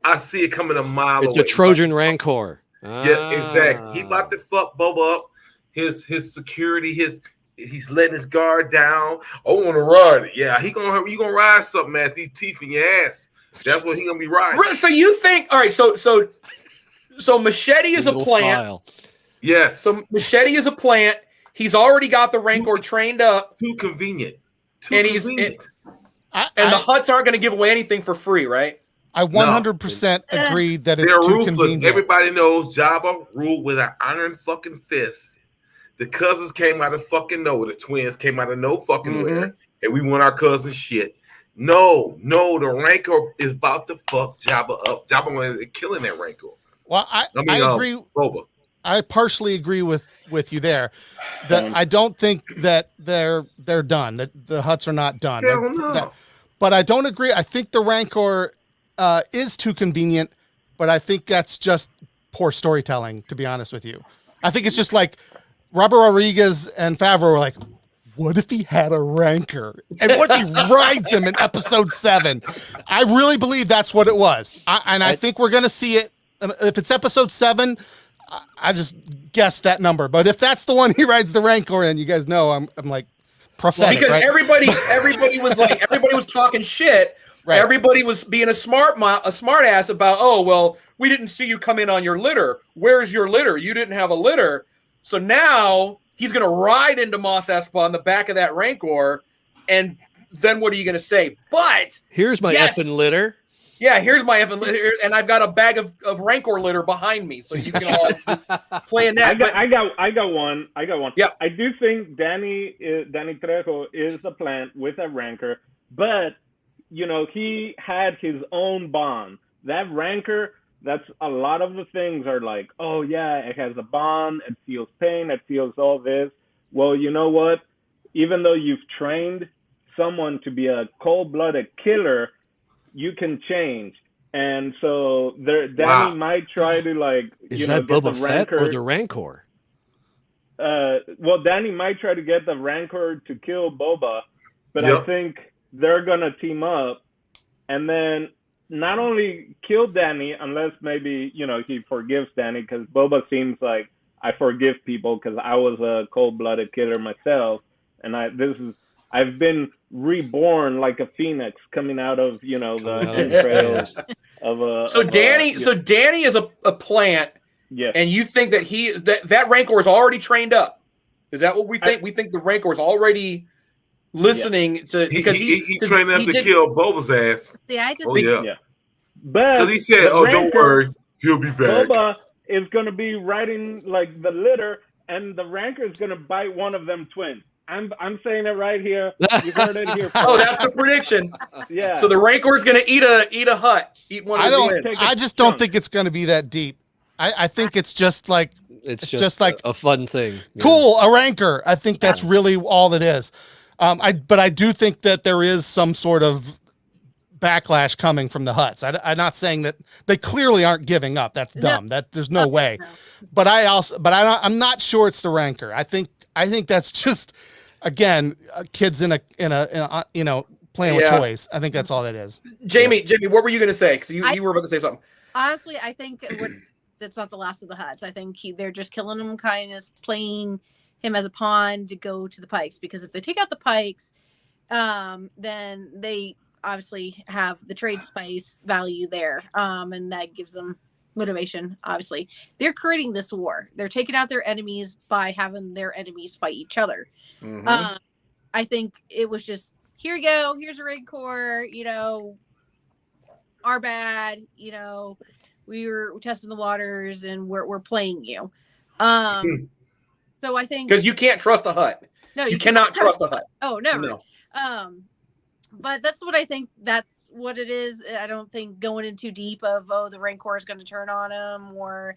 I see it coming a mile away. It's a Trojan Rancor. Yeah, exactly. He about to fuck Boba up. His security, he's letting his guard down. I want to ride it. Yeah, you gonna ride something, man. These teeth in your ass. That's what he gonna be riding. So you think? All right. So Machete is a plant. File. Yes. So Machete is a plant. He's already got the Rancor trained up. Too convenient. And the Hutts aren't going to give away anything for free, right? I 100% agree that it's They're too ruthless. convenient. Everybody knows Jabba ruled with an iron fucking fist. The cousins came out of fucking nowhere. The twins came out of no fucking where. And we want our cousins shit. No, the Rancor is about to fuck Jabba up. Jabba wanted killing that Rancor. Well, I agree. Boba. I partially agree with you there. That I don't think that they're done. That the Hutts are not done. Hell no. But I don't agree. I think the Rancor is too convenient, but I think that's just poor storytelling, to be honest with you. I think it's just like Robert Rodriguez and Favreau were like, what if he had a Rancor? And what if he rides him in episode 7? I really believe that's what it was. I think we're going to see it. If it's episode 7, I just guessed that number. But if that's the one he rides the Rancor in, you guys know I'm like prophetic. Because right? everybody was talking shit. Right. Everybody was being a smart ass about, oh, well, we didn't see you come in on your litter. Where's your litter? You didn't have a litter. So now he's going to ride into Mos Espa on the back of that Rancor, and then what are you going to say? But here's my effing litter. Yeah, here's my effing litter, and I've got a bag of Rancor litter behind me, so you can all play in that. I got one. Yeah, I do think Danny Trejo is the plant with a Rancor, but he had his own bond. That Rancor, that's a lot of the things are like, oh yeah, it has a bond, it feels pain, it feels all this. Well, you know what? Even though you've trained someone to be a cold-blooded killer, you can change. And so Danny might try to Is that Boba Fett or the Rancor? Well, Danny might try to get the Rancor to kill Boba, but I think they're gonna team up and then not only kill Danny, unless maybe he forgives Danny, because Boba seems like, I forgive people because I was a cold-blooded killer myself, and I've been reborn like a phoenix coming out of the entrails of a. So Danny is a plant. Yes. And you think that that Rancor is already trained up? Is that what we think? We think the Rancor is already listening to, because he trained up to kill Boba's ass. Yeah, I just But because he said, "Oh, don't worry, he'll be back." Boba is gonna be riding like the litter, and the Rancor is gonna bite one of them twins. I'm saying it right here. You heard it here. Oh, that's the prediction. Yeah. So the Rancor is gonna eat a Hutt. Eat one of the twins. I just don't think it's gonna be that deep. I think it's just like it's just like a fun thing. Cool, a Rancor. I think that's really all it is. But I do think that there is some sort of backlash coming from the Hutts. I'm not saying that they clearly aren't giving up. That's dumb. That there's no way. But I'm not sure it's the Rancor. I think I think that's just, again, kids in a playing with toys. I think that's all that is. Jamie, what were you going to say? Because you were about to say something. Honestly, I think that's not the last of the Hutts. I think they're just killing him, kind of playing him as a pawn to go to the Pikes. Because if they take out the Pikes, then they obviously have the trade spice value there, and that gives them motivation. Obviously, they're creating this war. They're taking out their enemies by having their enemies fight each other. Mm-hmm. I think it was just, here you go, here's a Rancor, our bad, we were testing the waters and we're playing you. So I think, because you can't trust a Hutt. No, you cannot trust a Hutt. Oh, never. No. But that's what I think. That's what it is. I don't think going in too deep of, the Rancor is going to turn on him, or,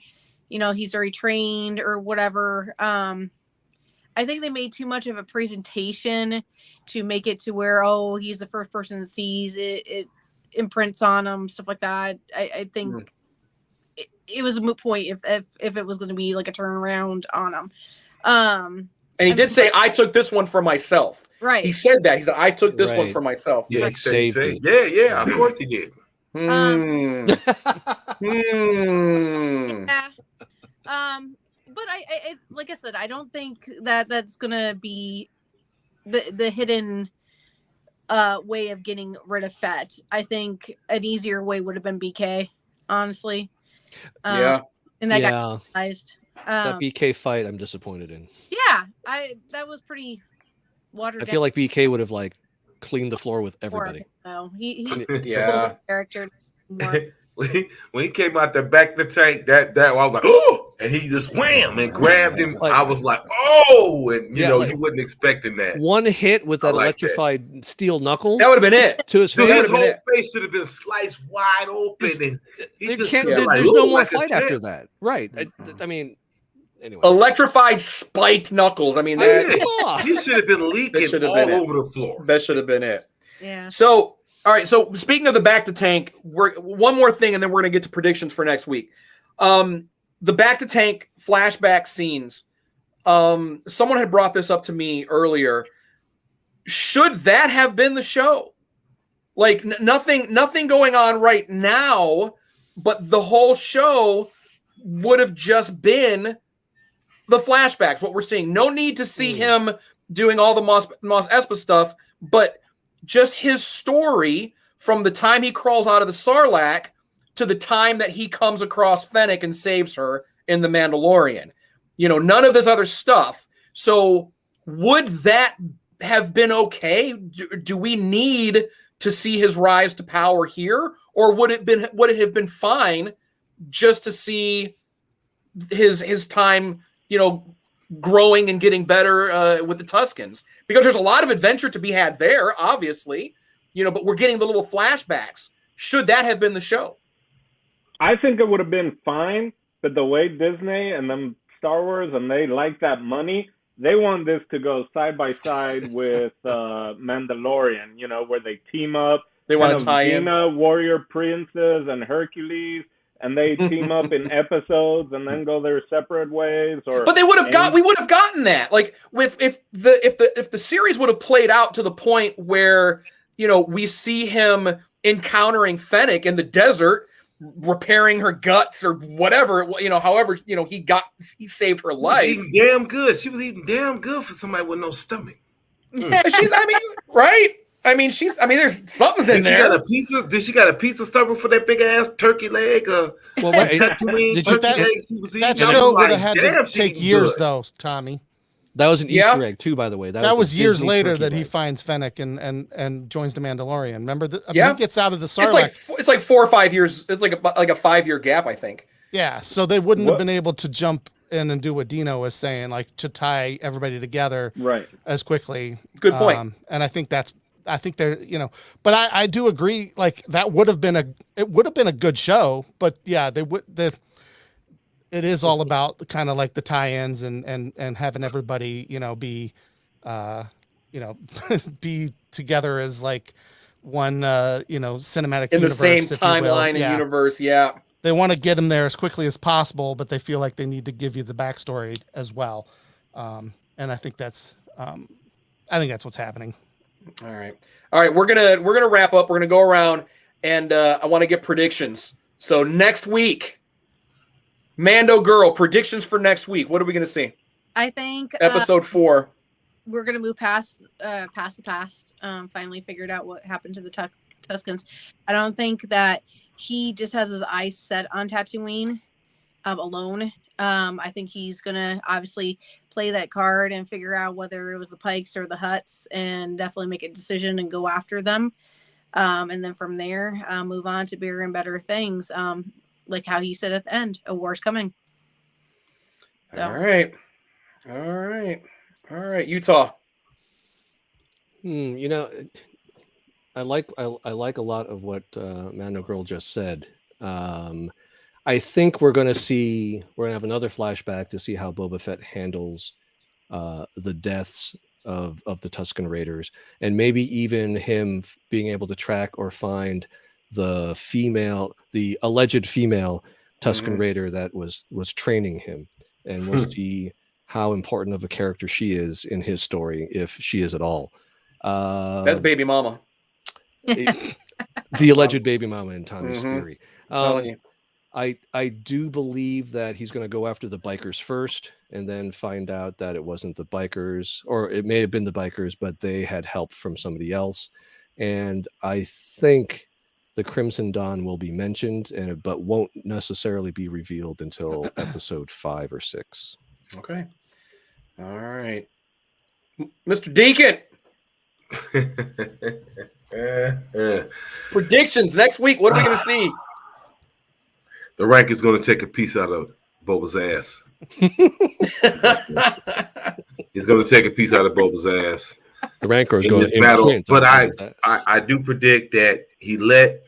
he's already trained or whatever. I think they made too much of a presentation to make it to where, he's the first person that sees it. It imprints on him, stuff like that. I think it was a moot point if it was going to be like a turnaround on him. And he did say, I took this one for myself. Right. He said that. He said, I took this one for myself. Yeah, like, he said, yeah, of course he did. Yeah. But I like I said, I don't think that's gonna be the hidden way of getting rid of Fett. I think an easier way would have been BK, honestly. And that got realized. That BK fight, I'm disappointed in. Yeah, that was pretty watered down. I feel like BK would have cleaned the floor with everybody. No, he's yeah character. When he came out the back of the tank, that I was like, oh, and he just wham and grabbed him. I was like, oh, and you wasn't expecting that. One hit with that electrified steel knuckles. That would have been it. To his face. His whole face should have been sliced wide open, and there's no more fight after that, right? I mean, anyway, electrified spiked knuckles. I mean, he should have been leaking all over the floor. That should have been it. Yeah. So. All right, so speaking of the back to tank, one more thing, and then we're going to get to predictions for next week. The back to tank flashback scenes. Someone had brought this up to me earlier. Should that have been the show? Like nothing going on right now, but the whole show would have just been the flashbacks. What we're seeing. No need to see him doing all the Mos VESPA stuff, but just his story from the time he crawls out of the Sarlacc to the time that he comes across Fennec and saves her in The Mandalorian. None of this other stuff. So would that have been okay? Do we need to see his rise to power here? Or would it have been fine just to see his time, growing and getting better with the Tuskens? Because there's a lot of adventure to be had there, obviously, but we're getting the little flashbacks. Should that have been the show? I think it would have been fine, but the way Disney and them Star Wars, and they like that money, they want this to go side by side with Mandalorian, where they team up. They want to tie in Warrior Princess and Hercules, and they team up in episodes and then go their separate ways. But we would have gotten that. Like if the series would have played out to the point where we see him encountering Fennec in the desert, repairing her guts or whatever, however he saved her life. Eating damn good. She was eating damn good for somebody with no stomach. Right? There's something's in there. Did she got a piece of stomach for that big ass turkey leg? That show would have had to take years, though, Tommy. That was an Easter egg too, by the way. That was years later that he finds Fennec and joins the Mandalorian. Remember, he gets out of the Sarlacc. It's like 4 or 5 years. It's like a 5-year gap, I think. Yeah, so they wouldn't have been able to jump in and do what Dino was saying, like to tie everybody together as quickly. Good point. And I think they're, but I do agree. Like that would have been a good show, but yeah, it is all about kind of like the tie-ins and having everybody, be, be together as like one, cinematic in universe, the same timeline and universe. Yeah. They want to get them there as quickly as possible, but they feel like they need to give you the backstory as well. and I think that's what's happening. All right. We're gonna wrap up. We're gonna go around, and I want to get predictions. So next week, Mando Girl predictions for next week. What are we gonna see? I think Episode 4. We're gonna move past the past. Finally figured out what happened to the Tuscans. I don't think that he just has his eyes set on Tatooine alone. I think he's gonna obviously play that card and figure out whether it was the Pikes or the Hutts, and definitely make a decision and go after them. And then from there, move on to bigger and better things. Like how he said at the end, a war's coming. So. All right. Utah. You know, I like a lot of what Mando Girl just said. I think we're gonna have another flashback to see how Boba Fett handles the deaths of the Tusken Raiders, and maybe even him being able to track or find the alleged female Tusken Raider that was training him, and we'll see how important of a character she is in his story, if she is at all. That's baby mama. The alleged baby mama in Tommy's theory. Telling you. I do believe that he's going to go after the bikers first, and then find out that it wasn't the bikers, or it may have been the bikers, but they had help from somebody else. And I think the Crimson Dawn will be mentioned, but won't necessarily be revealed until episode 5 or 6. Okay. All right. Mr. Deacon. Predictions next week. What are we going to see? The rank is going to take a piece out of Boba's ass. He's going to take a piece out of Boba's ass. The Rancor is in going this to battle, but I do predict that he let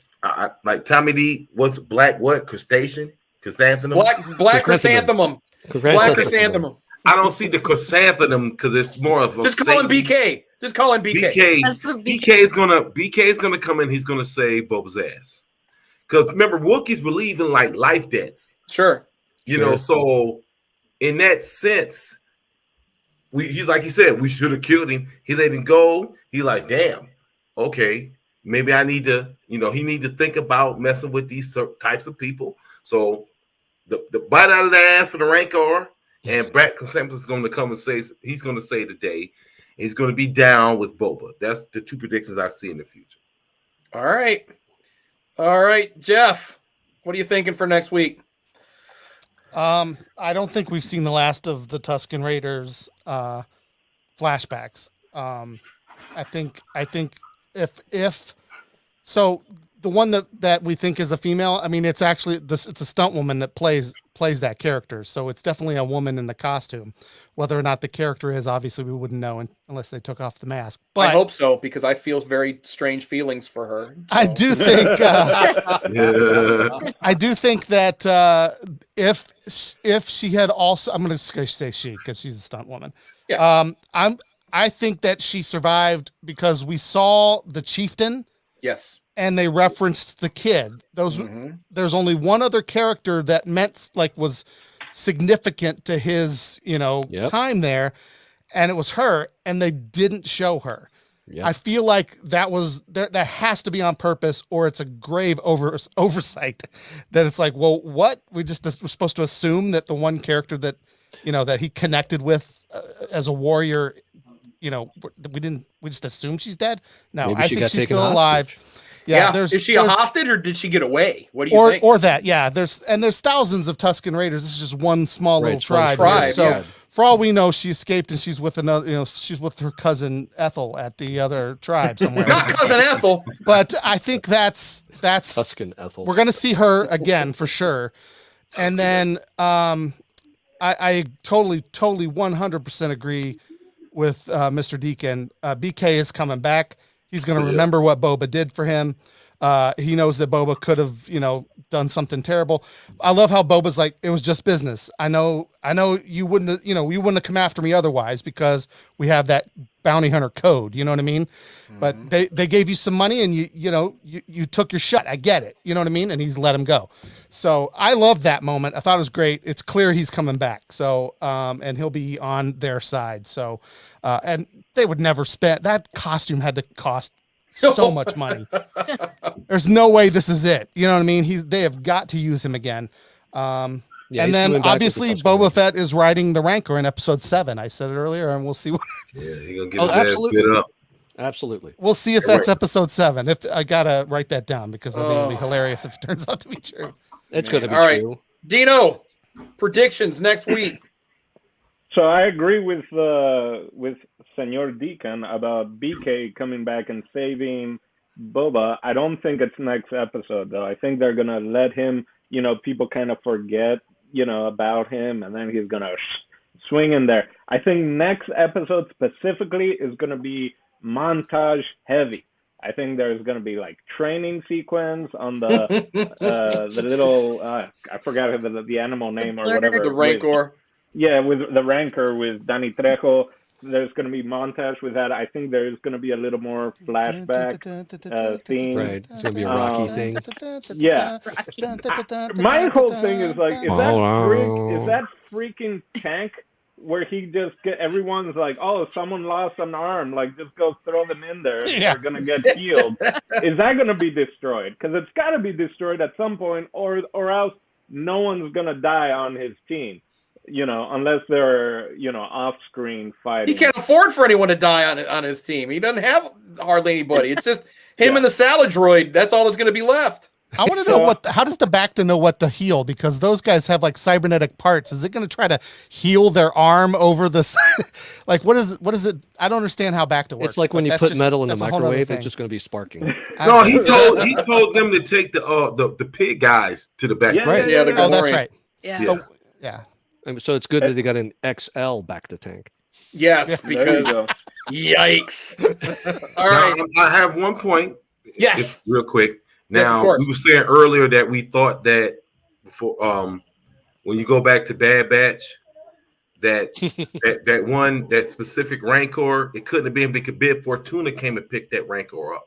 like Tommy D. What's black? What crustacean? Chrysanthemum. Black chrysanthemum. Black chrysanthemum. I don't see the chrysanthemum because it's more of a. Just call him BK. Just call him BK. BK is gonna come in. He's gonna save Boba's ass. Because remember, Wookiees believe in like life debts. Sure. You know, so in that sense, he's like he said, we should have killed him. He let him go. He like, damn, okay, maybe I need to, he need to think about messing with these types of people. So the bite out of the ass for the Rancor, and Brad Consemple is going to come and say he's going to say today he's going to be down with Boba. That's the two predictions I see in the future. All right, Jeff, what are you thinking for next week? I don't think we've seen the last of the Tusken Raiders flashbacks. I think if so, the one that we think is a female, I mean, it's actually it's a stunt woman that plays that character. So it's definitely a woman in the costume. Whether or not the character is, obviously we wouldn't know unless they took off the mask. But I hope so, because I feel very strange feelings for her. So. I do think I do think that if she had also, I'm going to say she because she's a stunt woman. Yeah. I think that she survived because we saw the chieftain. Yes. And they referenced the kid. There's only one other character that was significant to his, time there, and it was her, and they didn't show her. Yep. I feel like that has to be on purpose, or it's a grave oversight that it's like, well, what? We're supposed to assume that the one character that, that he connected with as a warrior, we just assume she's dead. No, maybe I think she's still alive. Yeah. Is she a hostage or did she get away? What do you think? Or that, yeah. There's thousands of Tusken Raiders. This is just one small little tribe. So for all we know, she escaped and she's with another. She's with her cousin Ethel at the other tribe somewhere. Not cousin Ethel, but I think that's Tusken Ethel. We're gonna see her again for sure. And then I totally 100% agree with Mr. Deacon. BK is coming back. He's going to remember what Boba did for him. He knows that Boba could have, done something terrible. I love how Boba's like, it was just business. I know you wouldn't, you wouldn't have come after me otherwise because we have that bounty hunter code. You know what I mean? But they gave you some money and you took your shot. I get it. You know what I mean? And he's let him go. So I love that moment. I thought it was great. It's clear he's coming back. So, and he'll be on their side. So, and they would never spend that costume had to cost so much money. There's no way this is it. You know what I mean? They have got to use him again. And then obviously Boba Fett is riding the Rancor in episode 7. I said it earlier, and we'll see. Yeah, he's gonna get his ass bit up. Absolutely. We'll see if that's episode 7. If I gotta write that down because I think it'll be hilarious if it turns out to be true. It's going to be All right. true. Dino, predictions next week. So I agree with Senor Deacon about BK coming back and saving Boba. I don't think it's next episode though. I think they're gonna let him, people kind of forget, about him, and then he's gonna swing in there. I think next episode specifically is gonna be montage heavy. I think there's gonna be like training sequence on the little I forgot the animal name or whatever. The Rancor. Yeah, with the Rancor with Danny Trejo. There's going to be montage with that. I think there's going to be a little more flashback theme. Right, it's going to be a Rocky thing. Yeah. My whole thing is like, is that freaking tank where he just everyone's like, oh, someone lost an arm, like just go throw them in there. Yeah. They're going to get healed. Is that going to be destroyed? Because it's got to be destroyed at some point, or else no one's going to die on his team. Unless they're, off-screen fighting. He can't afford for anyone to die on his team. He doesn't have hardly anybody. It's just him and the salad droid. That's all that's going to be left. I want to know how does the Bacta know what to heal? Because those guys have like cybernetic parts. Is it going to try to heal their arm over the like what is it? I don't understand how Bacta works. It's like when you put metal in the microwave, it's just going to be sparking. No, he told them to take the pig guys to the back. Yeah, oh, that's right. Yeah. Yeah. So it's good that they got an XL Bacta tank. Yes, because yikes. All right. I have one point. Yes. Real quick. Yes, Now, we were saying earlier that we thought that before when you go back to Bad Batch, that that specific Rancor, it couldn't have been because Bib Fortuna came and picked that Rancor up.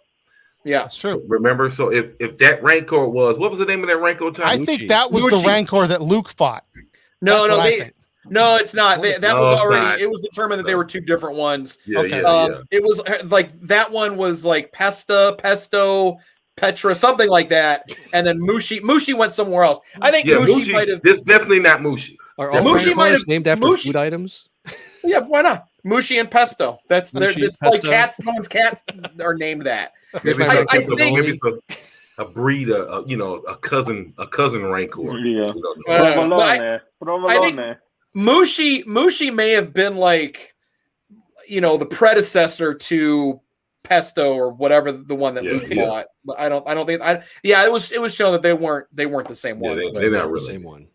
Yeah, that's true. Remember? So if that Rancor what was the name of that Rancor? I think that was the Rancor that Luke fought. No, it's not. That was already. It was determined that they were two different ones. Yeah, okay. It was like that one was like Pesto, Petra, something like that, and then Mushi went somewhere else. I think Mushi might have. This definitely not Mushi. Are all Mushi might have named after food items? Yeah, why not? Mushi and Pesto. It's Pesto. like cats. Someone's cats are named that. Maybe I maybe it's a breed, a cousin Rancor. Yeah. I think Mushi may have been like, the predecessor to Pesto or whatever the one that Luke fought. But I don't think it was shown that they weren't the same one. They're not really the same one.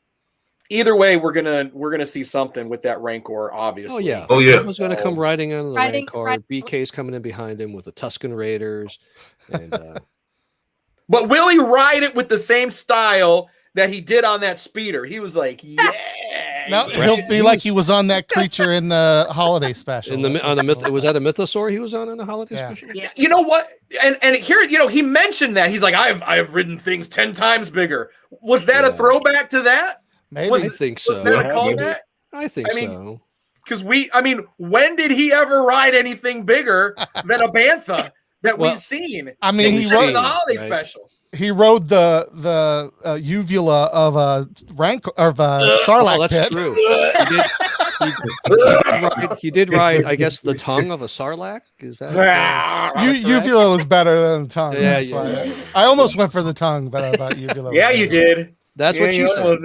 Either way, we're gonna see something with that Rancor, obviously. Oh yeah. Someone's gonna come riding on the Rancor. BK's coming in behind him with the Tusken Raiders. And but will he ride it with the same style that he did on that speeder? He was like, yeah. No, he'll be like he was on that creature in the holiday special. Was that a mythosaur he was on in the holiday special? Yeah. You know what? And here, he mentioned that he's like, I've ridden things 10 times bigger. Was that a throwback to that? Maybe. I think so. Was that a callback? I think so. Because when did he ever ride anything bigger than a bantha that we've seen? I mean, he rode the holiday special. He rode the uvula of a Sarlacc that's pit. true. He did ride, I guess, the tongue of a Sarlacc. Is that uvula was better than the tongue. Yeah, I almost went for the tongue, but I thought uvula. Yeah, you did. That's what you said.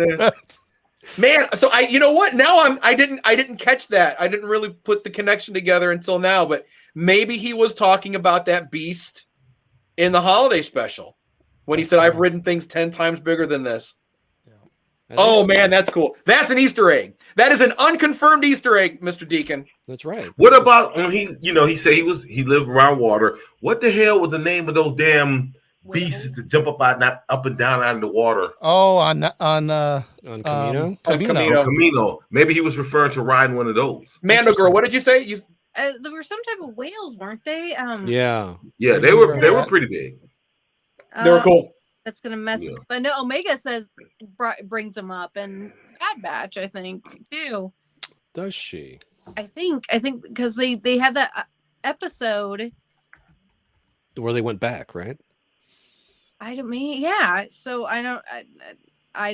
Man, so you know what? Now I didn't catch that. I didn't really put the connection together until now, but maybe he was talking about that beast in the holiday special when he said, I've ridden things 10 times bigger than this. Yeah. Oh man, that's cool. That's an Easter egg. That is an unconfirmed Easter egg, Mr. Deacon. That's right. What about when he said he lived around water? What the hell was the name of those damn beasts to jump up and down out of the water. Oh, on Camino. Camino. Maybe he was referring to riding one of those. Mando girl, what did you say? There were some type of whales, weren't they? Yeah, they were pretty big. They were cool. That's gonna mess. Yeah. But no, Omega says brings them up, and Bad Batch, I think too. Does she? I think because they had that episode where they went back, right? Yeah. So I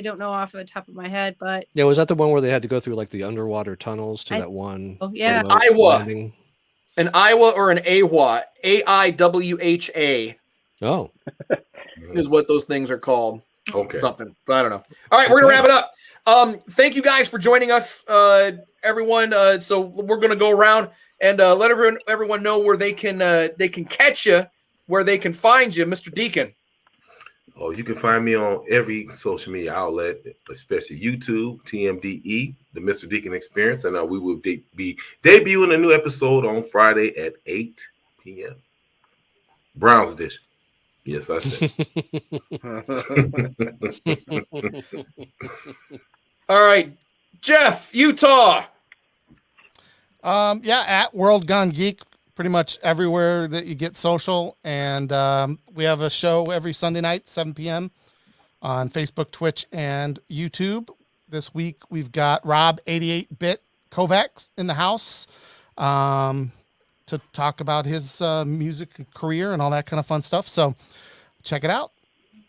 don't know off the top of my head, but yeah, was that the one where they had to go through like the underwater tunnels to that one? Oh yeah, Iowa, landing? An Iowa or an AWA, AIWHA. Oh, is what those things are called. Okay, something, but I don't know. All right, we're gonna wrap it up. Thank you guys for joining us, everyone. So we're gonna go around and let everyone know where they can catch you, where they can find you, Mr. Deacon. Oh, you can find me on every social media outlet, especially YouTube, TMDE, the Mr. Deacon Experience, and we will be debuting a new episode on Friday at 8 p.m. Brown's Edition. Yes, I said. All right, Jeff, Utah. At World Gone Geek, pretty much everywhere that you get social, and we have a show every Sunday night, 7 p.m. on Facebook, Twitch, and YouTube. This week we've got Rob 88-bit Kovacs in the house to talk about his music career and all that kind of fun stuff. So check it out.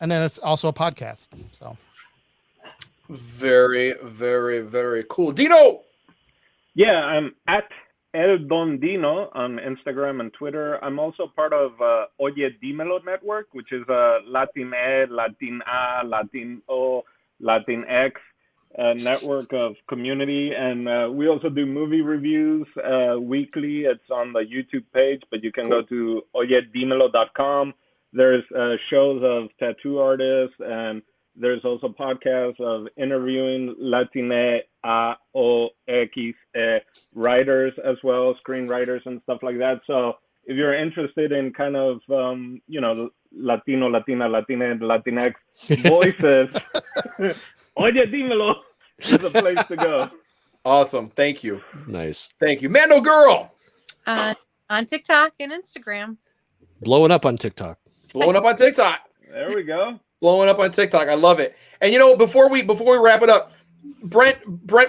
And then it's also a podcast. So very, very, very cool. Dino. Yeah, I'm at El Don Dino on Instagram and Twitter. I'm also part of Oye Dímelo Network, which is a Latin A, Latin A, Latin O, Latin X network of community. And we also do movie reviews weekly. It's on the YouTube page, but you can go to oyedimelo.com. There's shows of tattoo artists, and there's also podcasts of interviewing Latine A O X writers as well, screenwriters and stuff like that. So if you're interested in kind of, Latino, Latina, Latina, Latinx voices, Oye Dímelo is a place to go. Awesome. Thank you. Nice. Thank you. Mando Girl. On TikTok and Instagram. Blowing up on TikTok. Blowing up on TikTok. There we go. Blowing up on TikTok. I love it. And before we wrap it up, Brent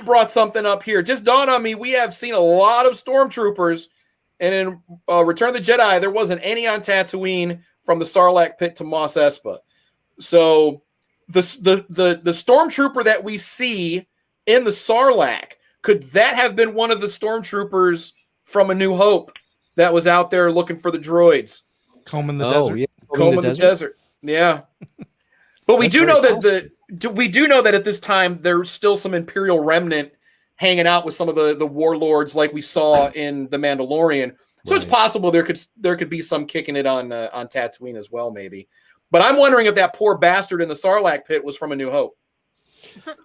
brought something up here. Just dawned on me, we have seen a lot of stormtroopers, and in Return of the Jedi, there wasn't any on Tatooine from the Sarlacc pit to Mos Espa. So the stormtrooper that we see in the Sarlacc, could that have been one of the stormtroopers from A New Hope that was out there looking for the droids? Combing the desert. Yeah. Combing the desert. Yeah. But we do know that that at this time there's still some Imperial remnant hanging out with some of the warlords like we saw in The Mandalorian. So It's possible there could be some kicking it on Tatooine as well, maybe. But I'm wondering if that poor bastard in the Sarlacc pit was from A New Hope.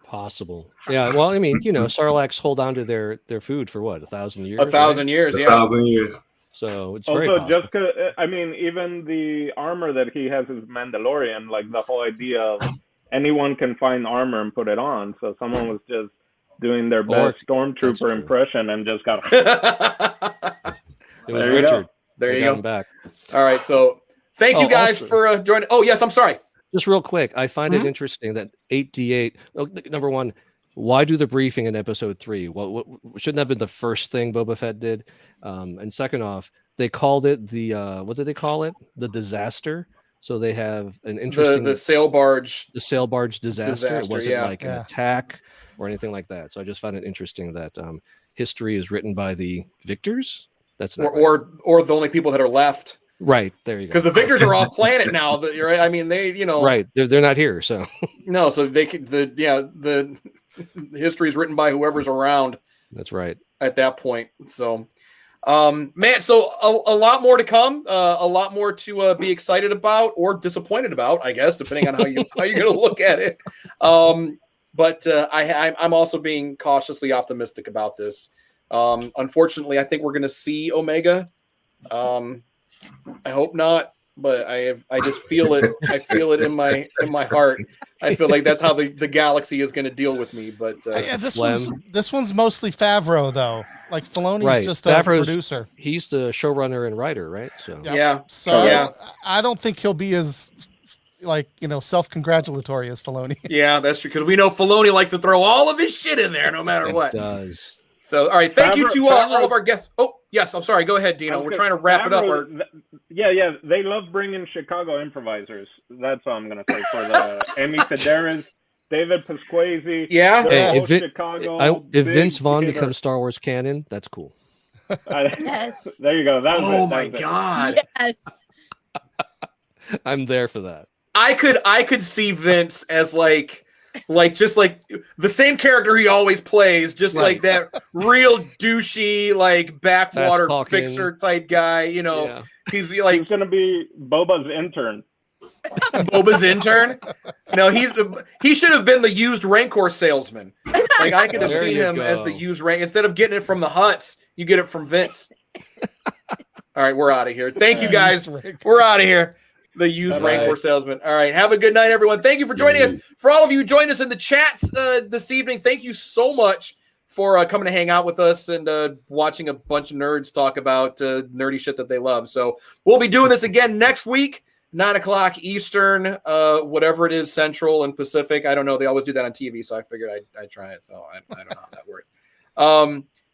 Possible. Yeah. Well, I mean, Sarlaccs hold on to their food for what, 1,000 years? 1,000 years. Yeah. 1,000 years. So it's also very possible. just even the armor that he has is Mandalorian. Like the whole idea of anyone can find armor and put it on. So someone was just doing their best stormtrooper impression and just got. It was Richard. There you go. Back. All right. So thank you guys for joining. Oh yes, I'm sorry. Just real quick, I find it interesting that 8D8. Number one, why do the briefing in episode 3? What shouldn't that have been the first thing Boba Fett did? And second off, they called it the what did they call it? The disaster. So they have an interesting the sail barge. The sail barge disaster. It wasn't an attack or anything like that. So I just found it interesting that history is written by the victors. That's not or the only people that are left. Right, there you go. Because the victors are off planet now. Right? I mean, they right. They're not here. So no. So they could the history is written by whoever's around. That's right. At that point. So, man. So a lot more to come. A lot more to be excited about or disappointed about, I guess, depending on how you're going to look at it. But I'm also being cautiously optimistic about this. Unfortunately, I think we're going to see Omega. I hope not, but I just feel it. I feel it in my heart. I feel like that's how the galaxy is going to deal with me. But yeah, this one's mostly Favreau though. Like Filoni's just a producer. He's the showrunner and writer, right? So yeah. So I don't think he'll be as self-congratulatory as Filoni. Yeah, that's true, because we know Filoni likes to throw all of his shit in there no matter what. He does. So, all right, thank you to all of our guests. Oh, yes, I'm sorry. Go ahead, Dino. We're trying to wrap it up. Yeah, they love bringing Chicago improvisers. That's all I'm going to say for the Amy Sedaris, David Pasquesi. Yeah. Hey, Chicago. If Vince Vaughn becomes Star Wars canon, that's cool. Yes. There you go. Oh my God. Yes. I'm there for that. I could see Vince as just like the same character he always plays, just like that real douchey, like backwater fixer type guy. He's like he's gonna be Boba's intern. Boba's intern? No, he should have been the used Rancor salesman. Like I could have seen him as the used Rancor. Instead of getting it from the Hutts, you get it from Vince. All right, we're out of here. Thank you guys. We're out of here. The used Rancor salesman. All right. Have a good night, everyone. Thank you for joining us. For all of you who joined us in the chats this evening, thank you so much for coming to hang out with us and watching a bunch of nerds talk about nerdy shit that they love. So we'll be doing this again next week, 9:00 Eastern, whatever it is, Central and Pacific. I don't know. They always do that on TV, so I figured I'd try it. So I don't know how that works.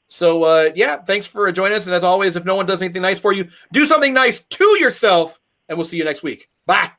So thanks for joining us. And as always, if no one does anything nice for you, do something nice to yourself. And we'll see you next week. Bye.